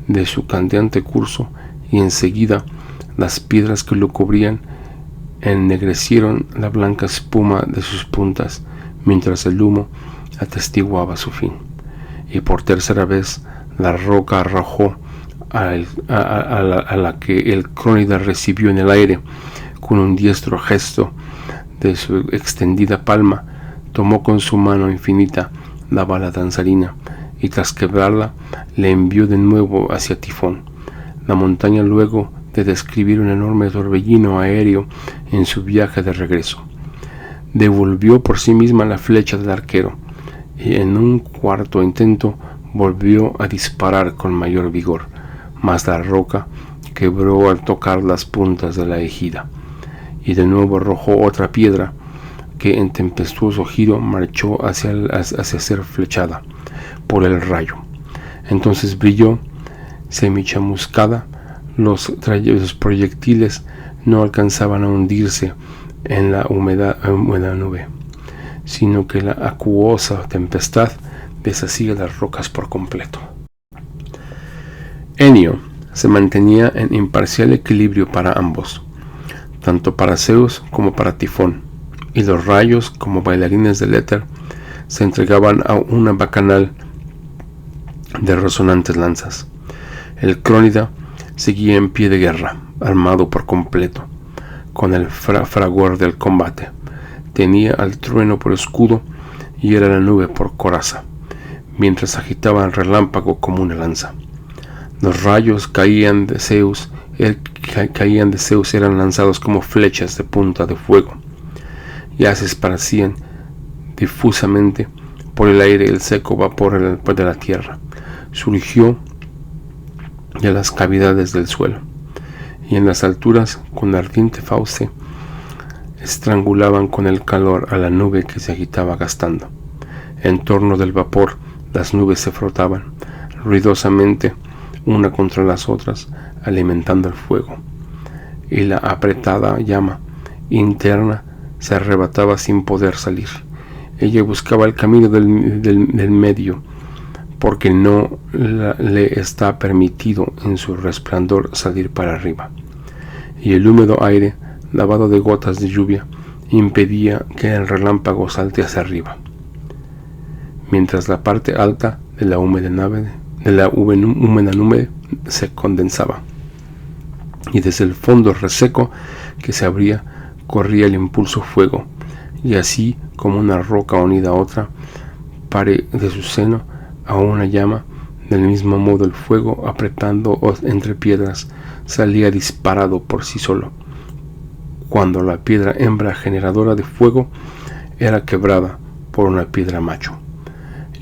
de su cambiante curso, y enseguida las piedras que lo cubrían ennegrecieron la blanca espuma de sus puntas, mientras el humo atestiguaba su fin. Y por tercera vez la roca arrojó a la que el Crónida recibió en el aire. Con un diestro gesto de su extendida palma, tomó con su mano infinita la bala danzarina, y tras quebrarla le envió de nuevo hacia Tifón. La montaña, luego de describir un enorme torbellino aéreo en su viaje de regreso, devolvió por sí misma la flecha del arquero, y en un cuarto intento volvió a disparar con mayor vigor, mas la roca quebró al tocar las puntas de la ejida, y de nuevo arrojó otra piedra que en tempestuoso giro marchó hacia ser flechada por el rayo. Entonces brilló semichamuscada. Los proyectiles no alcanzaban a hundirse en la húmeda nube, sino que la acuosa tempestad deshacía las rocas por completo. Enio se mantenía en imparcial equilibrio para ambos, tanto para Zeus como para Tifón, y los rayos, como bailarines del éter, se entregaban a una bacanal de resonantes lanzas. El Crónida seguía en pie de guerra, armado por completo, con el fragor del combate. Tenía al trueno por escudo y era la nube por coraza, mientras agitaba el relámpago como una lanza. Los rayos caían de Zeus, eran lanzados como flechas de punta de fuego. Ya se esparcían difusamente por el aire el seco vapor de la tierra. Surgió de las cavidades del suelo, y en las alturas, con ardiente fauce, estrangulaban con el calor a la nube que se agitaba gastando. En torno del vapor, las nubes se frotaban ruidosamente una contra las otras, alimentando el fuego, y la apretada llama interna se arrebataba sin poder salir. Ella buscaba el camino del medio, porque no le está permitido en su resplandor salir para arriba, y el húmedo aire, lavado de gotas de lluvia, impedía que el relámpago salte hacia arriba, mientras la parte alta de la húmeda nube se condensaba, y desde el fondo reseco que se abría corría el impulso fuego, y así como una roca unida a otra pare de su seno a una llama, del mismo modo el fuego, apretando entre piedras, salía disparado por sí solo, cuando la piedra hembra generadora de fuego era quebrada por una piedra macho.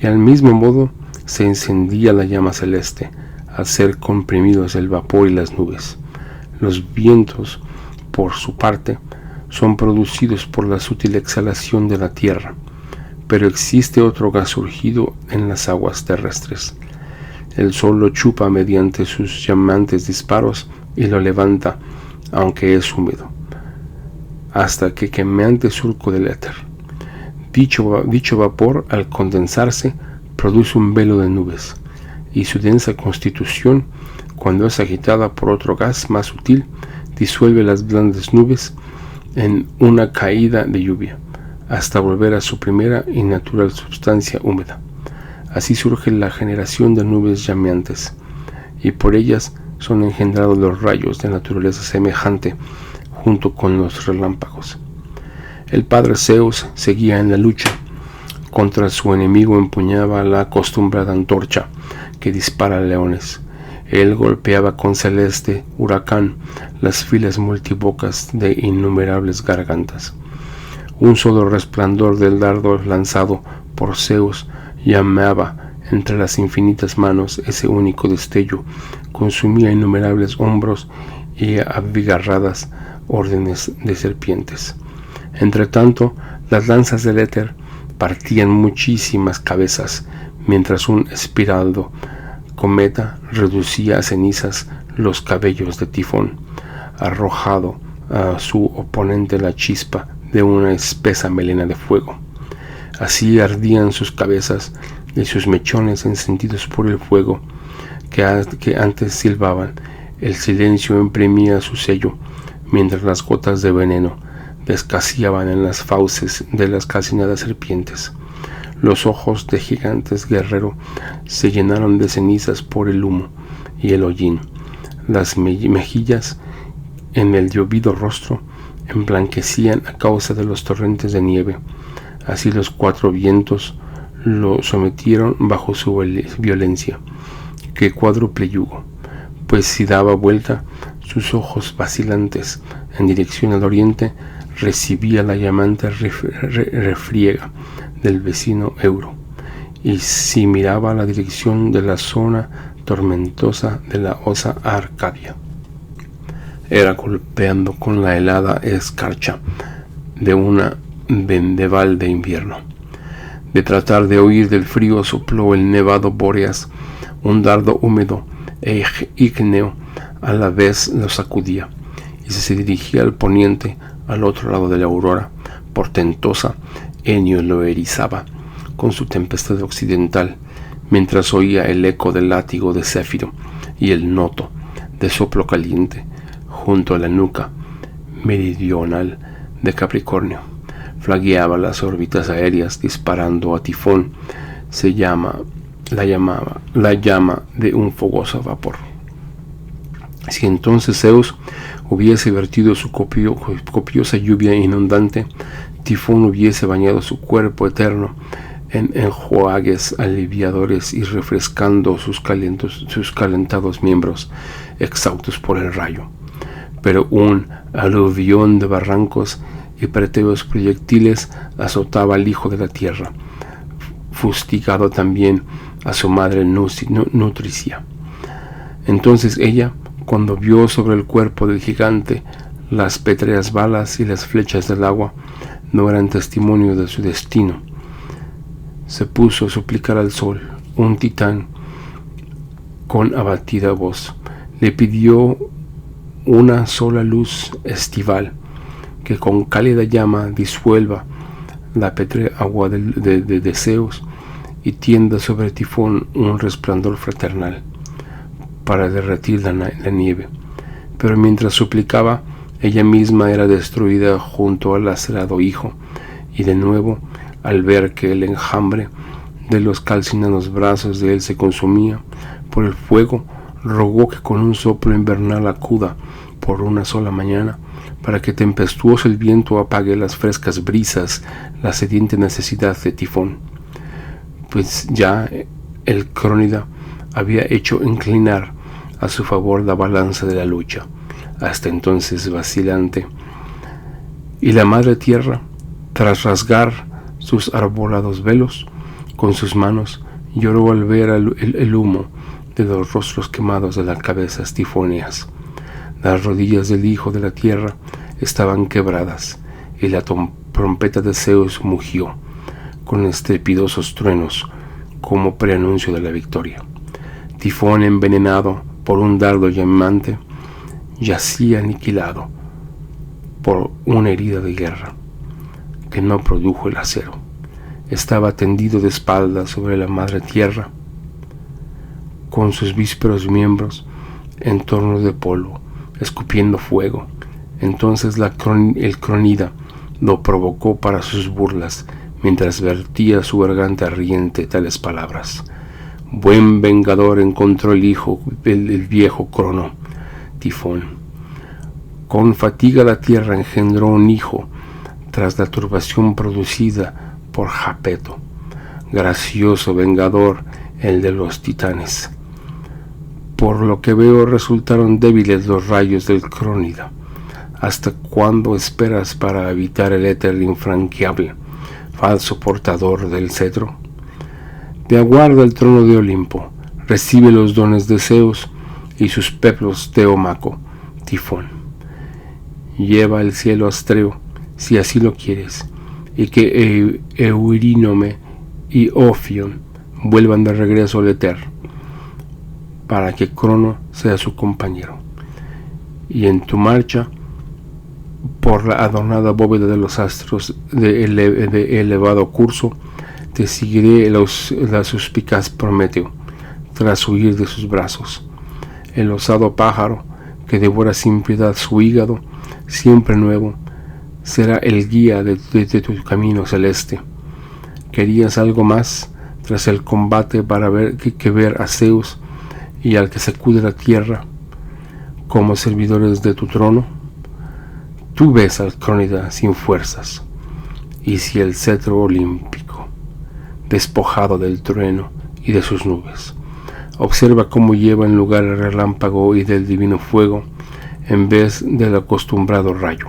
Y al mismo modo se encendía la llama celeste al ser comprimidos el vapor y las nubes. Los vientos, por su parte, son producidos por la sutil exhalación de la tierra, pero existe otro gas surgido en las aguas terrestres. El sol lo chupa mediante sus llamantes disparos y lo levanta, aunque es húmedo, hasta que quemeante surco del éter. Dicho vapor, al condensarse, produce un velo de nubes, y su densa constitución, cuando es agitada por otro gas más sutil, disuelve las blandas nubes en una caída de lluvia, hasta volver a su primera y natural substancia húmeda. Así surge la generación de nubes llameantes, y por ellas son engendrados los rayos de naturaleza semejante, junto con los relámpagos. El padre Zeus seguía en la lucha. Contra su enemigo empuñaba la acostumbrada antorcha que dispara leones. Él golpeaba con celeste huracán las filas multibocas de innumerables gargantas. Un solo resplandor del dardo lanzado por Zeus llamaba entre las infinitas manos. Ese único destello consumía innumerables hombros y abigarradas órdenes de serpientes. Entretanto, las lanzas del éter partían muchísimas cabezas, mientras un espiraldo cometa reducía a cenizas los cabellos de Tifón, arrojado a su oponente la chispa de una espesa melena de fuego. Así ardían sus cabezas y sus mechones encendidos por el fuego que antes silbaban. El silencio imprimía su sello, mientras las gotas de veneno descaseaban en las fauces de las calcinadas serpientes. Los ojos de gigantes guerrero se llenaron de cenizas por el humo y el hollín. Las mejillas en el llovido rostro emblanquecían a causa de los torrentes de nieve. Así los cuatro vientos lo sometieron bajo su violencia, que cuádruple yugo, pues si daba vuelta sus ojos vacilantes en dirección al oriente, recibía la llamante refriega del vecino Euro, y si miraba a la dirección de la zona tormentosa de la osa Arcadia, era golpeando con la helada escarcha de una vendaval de invierno. De tratar de huir del frío sopló el nevado Bóreas, un dardo húmedo e ígneo a la vez lo sacudía, y si se dirigía al poniente, al otro lado de la aurora portentosa, Enio lo erizaba con su tempestad occidental, mientras oía el eco del látigo de Céfiro y el noto de soplo caliente junto a la nuca meridional de Capricornio. Flagueaba las órbitas aéreas disparando a Tifón, la llama de un fogoso vapor. Si entonces Zeus hubiese vertido su copiosa lluvia inundante, Tifón hubiese bañado su cuerpo eterno en enjuagues aliviadores y refrescando sus calentados miembros exhaustos por el rayo. Pero un aluvión de barrancos y preteos proyectiles azotaba al hijo de la tierra, fustigado también a su madre nutricia. Entonces ella, cuando vio sobre el cuerpo del gigante las pétreas balas y las flechas del agua, no eran testimonio de su destino, se puso a suplicar al sol, un titán, con abatida voz. Le pidió una sola luz estival, que con cálida llama disuelva la pétrea agua de deseos y tienda sobre Tifón un resplandor fraternal para derretir la nieve. Pero mientras suplicaba, ella misma era destruida junto al lacerado hijo, y de nuevo, al ver que el enjambre de los calcinados brazos de él se consumía por el fuego, rogó que con un soplo invernal acuda por una sola mañana, para que tempestuoso el viento apague las frescas brisas, la sediente necesidad de Tifón. Pues ya el Crónida había hecho inclinar a su favor la balanza de la lucha, hasta entonces vacilante, y la madre tierra, tras rasgar sus arbolados velos con sus manos, lloró al ver el humo de los rostros quemados de las cabezas tifóneas. Las rodillas del hijo de la tierra estaban quebradas, y la trompeta de Zeus mugió con estrepitosos truenos como preanuncio de la victoria. Tifón, envenenado por un dardo llamante, yacía aniquilado por una herida de guerra que no produjo el acero. Estaba tendido de espaldas sobre la madre tierra, con sus vísperos miembros en torno de polvo, escupiendo fuego. Entonces el Crónida lo provocó para sus burlas, mientras vertía su garganta riente tales palabras: buen vengador encontró el hijo el viejo Crono, Tifón. Con fatiga la tierra engendró un hijo tras la turbación producida por Japeto, gracioso vengador el de los titanes. Por lo que veo resultaron débiles los rayos del Crónida. ¿Hasta cuándo esperas para habitar el éter infranqueable, falso portador del cetro? Te aguarda el trono de Olimpo, recibe los dones de Zeus y sus peplos Teómaco, Tifón. Lleva el cielo astreo, si así lo quieres, y que Eurínome y Ofion vuelvan de regreso al éter, para que Crono sea su compañero. Y en tu marcha por la adornada bóveda de los astros de elevado curso, te seguiré la suspicaz Prometeo, tras huir de sus brazos. El osado pájaro que devora sin piedad su hígado, siempre nuevo, será el guía de tu camino celeste. ¿Querías algo más tras el combate para ver a Zeus y al que sacude la tierra como servidores de tu trono? Tú ves al Crónida sin fuerzas, y si el cetro olímpico, despojado del trueno y de sus nubes, observa cómo lleva en lugar el relámpago y del divino fuego, en vez del acostumbrado rayo,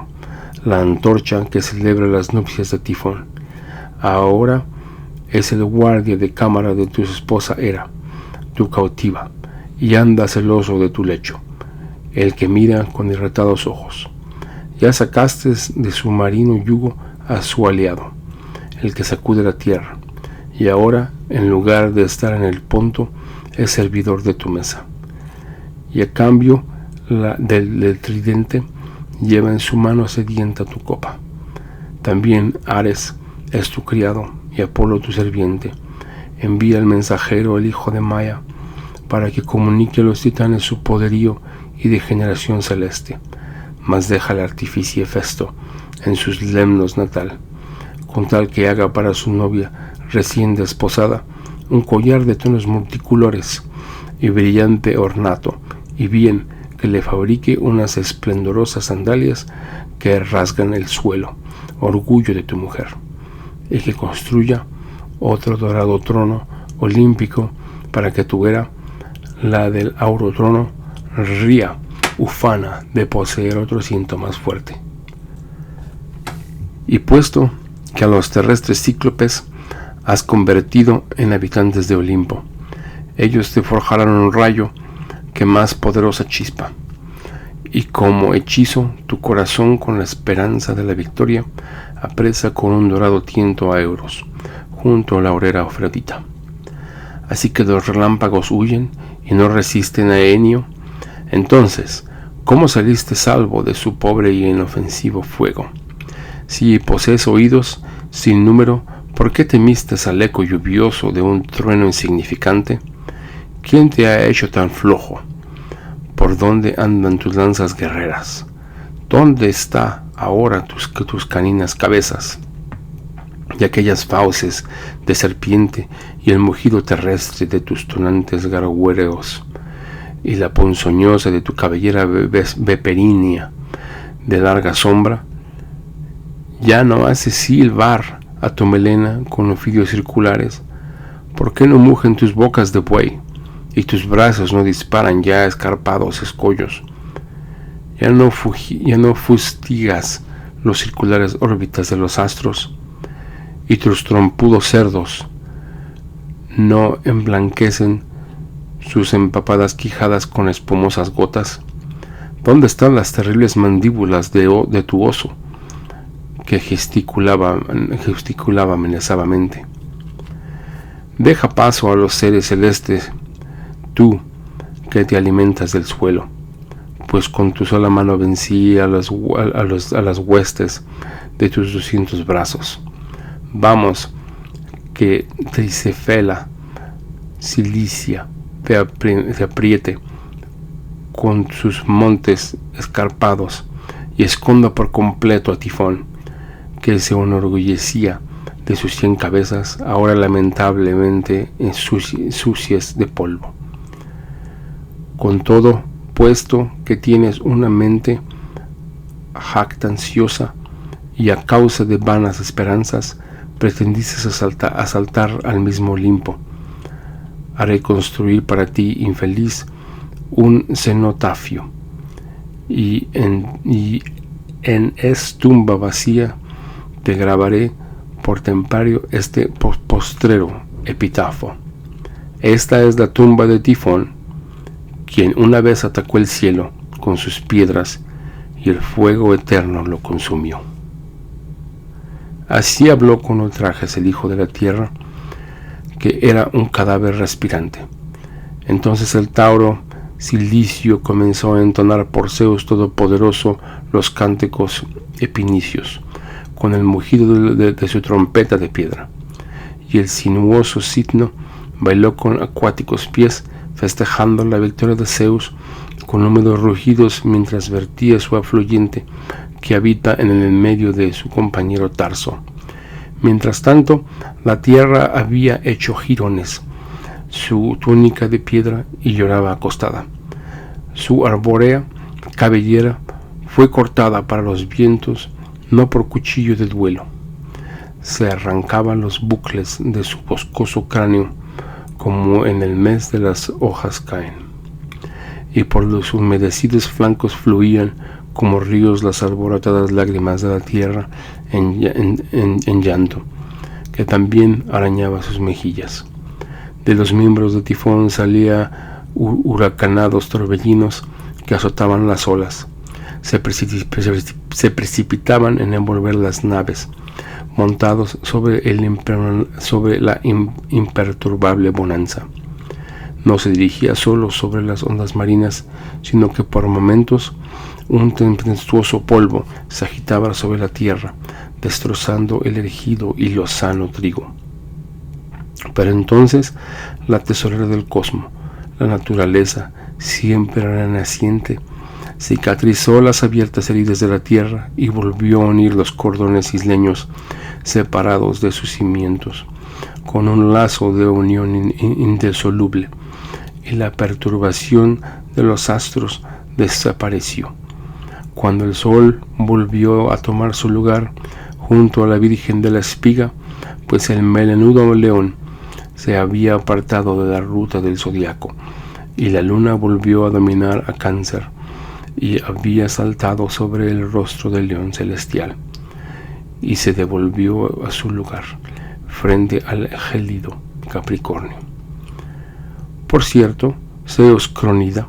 la antorcha que celebra las nupcias de Tifón. Ahora es el guardia de cámara de tu esposa Hera, tu cautiva, y anda celoso de tu lecho, el que mira con irritados ojos. Ya sacaste de su marino yugo a su aliado, el que sacude la tierra, y ahora, en lugar de estar en el ponto, es servidor de tu mesa. Y a cambio del tridente, lleva en su mano sedienta tu copa. También Ares es tu criado y Apolo tu serviente. Envía el mensajero, el hijo de Maia, para que comunique a los titanes su poderío y degeneración celeste. Mas deja el artífice Hefesto en sus lemnos natal, con tal que haga para su novia recién desposada un collar de tonos multicolores y brillante ornato, y bien que le fabrique unas esplendorosas sandalias que rasgan el suelo, orgullo de tu mujer, y que construya otro dorado trono olímpico para que tu era, la del auro trono, ría ufana de poseer otro asiento más fuerte. Y puesto que a los terrestres cíclopes has convertido en habitantes de Olimpo, ellos te forjarán un rayo que más poderosa chispa, y como hechizo tu corazón con la esperanza de la victoria apresa con un dorado tiento a Euros, junto a la horera Afrodita. Así que los relámpagos huyen y no resisten a Enio. Entonces, ¿cómo saliste salvo de su pobre y inofensivo fuego? Si posees oídos sin número, ¿por qué temiste al eco lluvioso de un trueno insignificante? ¿Quién te ha hecho tan flojo? ¿Por dónde andan tus lanzas guerreras? ¿Dónde está ahora tus caninas cabezas? Y aquellas fauces de serpiente y el mugido terrestre de tus tonantes garguereos y la ponzoñosa de tu cabellera veperinia de larga sombra, ya no hace silbar a tu melena con ofidios circulares. ¿Por qué no mugen tus bocas de buey y tus brazos no disparan ya escarpados escollos? Ya no fustigas los circulares órbitas de los astros y tus trompudos cerdos no emblanquecen sus empapadas quijadas con espumosas gotas. ¿Dónde están las terribles mandíbulas de tu oso que gesticulaba amenazadamente? Deja paso a los seres celestes, tú que te alimentas del suelo, pues con tu sola mano vencí a las huestes de tus 200 brazos. Vamos, que Tricefela, Cilicia, te apriete con sus montes escarpados y esconda por completo a Tifón, que se enorgullecía de sus 100 cabezas, ahora lamentablemente sucias de polvo. Con todo, puesto que tienes una mente jactanciosa y a causa de vanas esperanzas pretendiste asaltar al mismo Olimpo, haré construir para ti, infeliz, un cenotafio, y en tumba vacía te grabaré por temprario este postrero epitafio. Esta es la tumba de Tifón, quien una vez atacó el cielo con sus piedras y el fuego eterno lo consumió. Así habló con ultrajes el hijo de la tierra, que era un cadáver respirante. Entonces el Tauro Cilicio comenzó a entonar por Zeus todopoderoso los cánticos epinicios, con el mugido de su trompeta de piedra, y el sinuoso Citno bailó con acuáticos pies, festejando la victoria de Zeus con húmedos rugidos mientras vertía su afluente que habita en el medio de su compañero Tarso. Mientras tanto, la tierra había hecho jirones su túnica de piedra y lloraba acostada. Su arbórea cabellera fue cortada para los vientos, no por cuchillo de duelo. Se arrancaban los bucles de su boscoso cráneo como en el mes de las hojas caen, y por los humedecidos flancos fluían como ríos las alborotadas lágrimas de la tierra en llanto, que también arañaba sus mejillas. De los miembros de Tifón salía huracanados torbellinos que azotaban las olas. Se precipitaban en envolver las naves, montados sobre la imperturbable bonanza. No se dirigía solo sobre las ondas marinas, sino que por momentos un tempestuoso polvo se agitaba sobre la tierra, destrozando el ergido y lozano trigo. Pero entonces la tesorera del cosmos, la naturaleza, siempre renaciente, cicatrizó las abiertas heridas de la tierra y volvió a unir los cordones isleños separados de sus cimientos con un lazo de unión indisoluble, y la perturbación de los astros desapareció. Cuando el sol volvió a tomar su lugar junto a la Virgen de la Espiga, pues el melenudo león se había apartado de la ruta del zodiaco, y la luna volvió a dominar a Cáncer, y había saltado sobre el rostro del león celestial, y se devolvió a su lugar, frente al gélido Capricornio. Por cierto, Zeus Cronida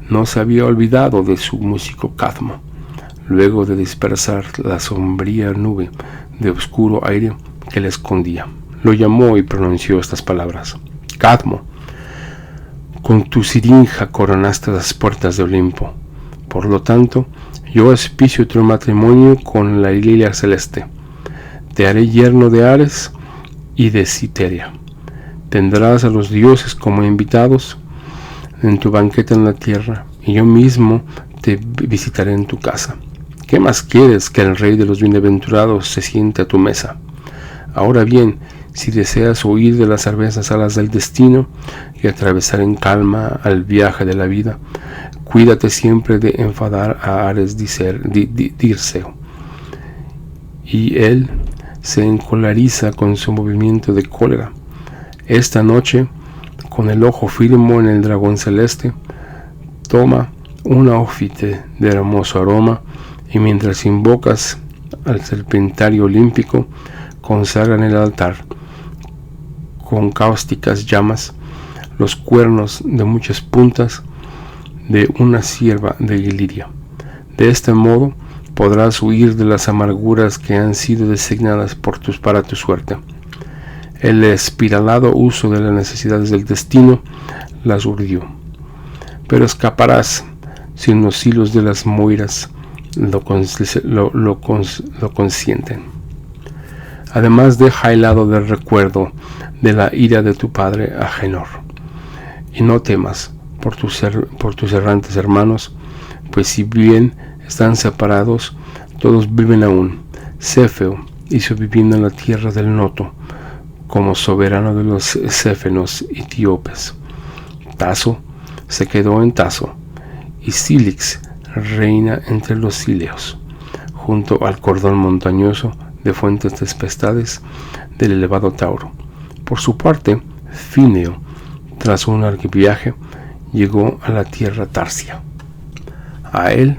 no se había olvidado de su músico Cadmo. Luego de dispersar la sombría nube de oscuro aire que le escondía, lo llamó y pronunció estas palabras: Cadmo, con tu siringa coronaste las puertas de Olimpo. Por lo tanto, yo auspicio tu matrimonio con la Lilia celeste. Te haré yerno de Ares y de Citeria. Tendrás a los dioses como invitados en tu banquete en la tierra, y yo mismo te visitaré en tu casa. ¿Qué más quieres que el rey de los bienaventurados se siente a tu mesa? Ahora bien, si deseas huir de las cervezas alas del destino y atravesar en calma al viaje de la vida, cuídate siempre de enfadar a Ares Dirceo. Y él se encoleriza con su movimiento de cólera. Esta noche, con el ojo firme en el dragón celeste, toma una hófite de hermoso aroma, y mientras invocas al serpentario olímpico, consagra en el altar, con cáusticas llamas, los cuernos de muchas puntas de una cierva de Iliria. De este modo podrás huir de las amarguras que han sido designadas para tu suerte. El espiralado uso de las necesidades del destino las urdió, pero escaparás si los hilos de las moiras lo consienten. Además, deja el lado del recuerdo de la ira de tu padre Agenor, y no temas por tus errantes hermanos, pues si bien están separados, todos viven aún. Céfeo hizo vivienda en la tierra del Noto, como soberano de los céfenos etíopes. Taso se quedó en Taso, y Cilix reina entre los Cileos, junto al cordón montañoso de fuentes tempestades del elevado Tauro. Por su parte, Fineo, tras un largo viaje, llegó a la tierra Tarsia. A él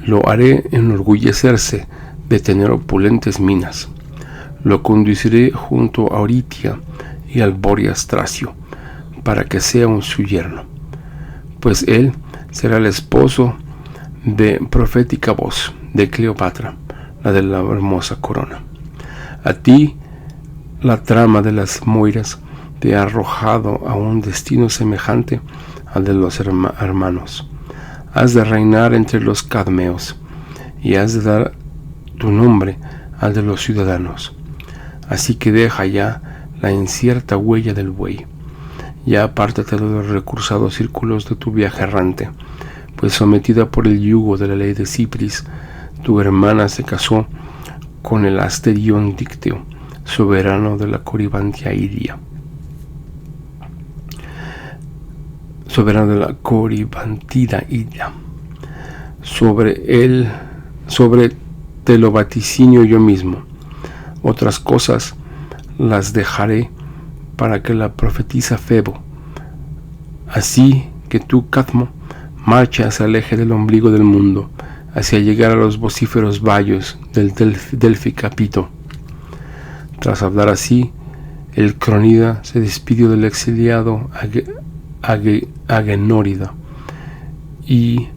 lo haré enorgullecerse de tener opulentes minas. Lo conduciré junto a Oritia y al Bóreas Tracio, para que sea su yerno, pues él será el esposo de profética voz de Cleopatra, la de la hermosa corona. A ti la trama de las Moiras te ha arrojado a un destino semejante al de los hermanos. Has de reinar entre los cadmeos, y has de dar tu nombre al de los ciudadanos. Así que deja ya la incierta huella del buey. Ya apártate de los recursados círculos de tu viaje errante, pues sometida por el yugo de la ley de Cipris, tu hermana se casó con el Asterión Dicteo, soberano de la Coribantida Iria. Sobre te lo vaticinio yo mismo. Otras cosas las dejaré para que la profetiza Febo. Así que tú, Cadmo, marcha hacia el eje del ombligo del mundo, hacia llegar a los vocíferos valles del Delfi Capito. Tras hablar así, el Cronida se despidió del exiliado Agenórida y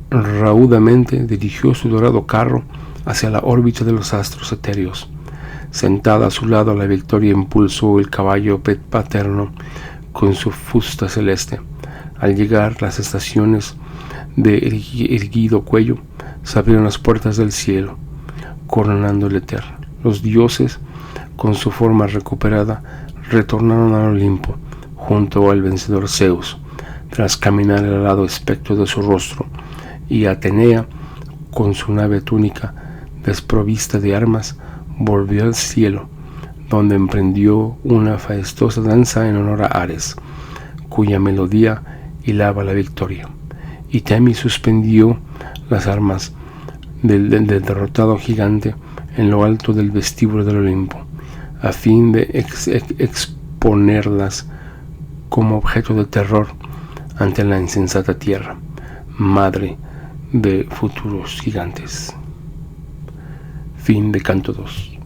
raudamente dirigió su dorado carro hacia la órbita de los astros etéreos. Sentada a su lado, la Victoria impulsó el caballo paterno con su fusta celeste. Al llegar las estaciones de erguido cuello, se abrieron las puertas del cielo, coronando el éter. Los dioses, con su forma recuperada, retornaron al Olimpo, junto al vencedor Zeus, tras caminar el alado espectro de su rostro, y Atenea, con su nave túnica desprovista de armas, volvió al cielo, donde emprendió una fastuosa danza en honor a Ares, cuya melodía hilaba la victoria. Y Temis suspendió las armas del derrotado gigante en lo alto del vestíbulo del Olimpo, a fin de exponerlas como objeto de terror ante la insensata tierra, madre de futuros gigantes. Fin de canto 2.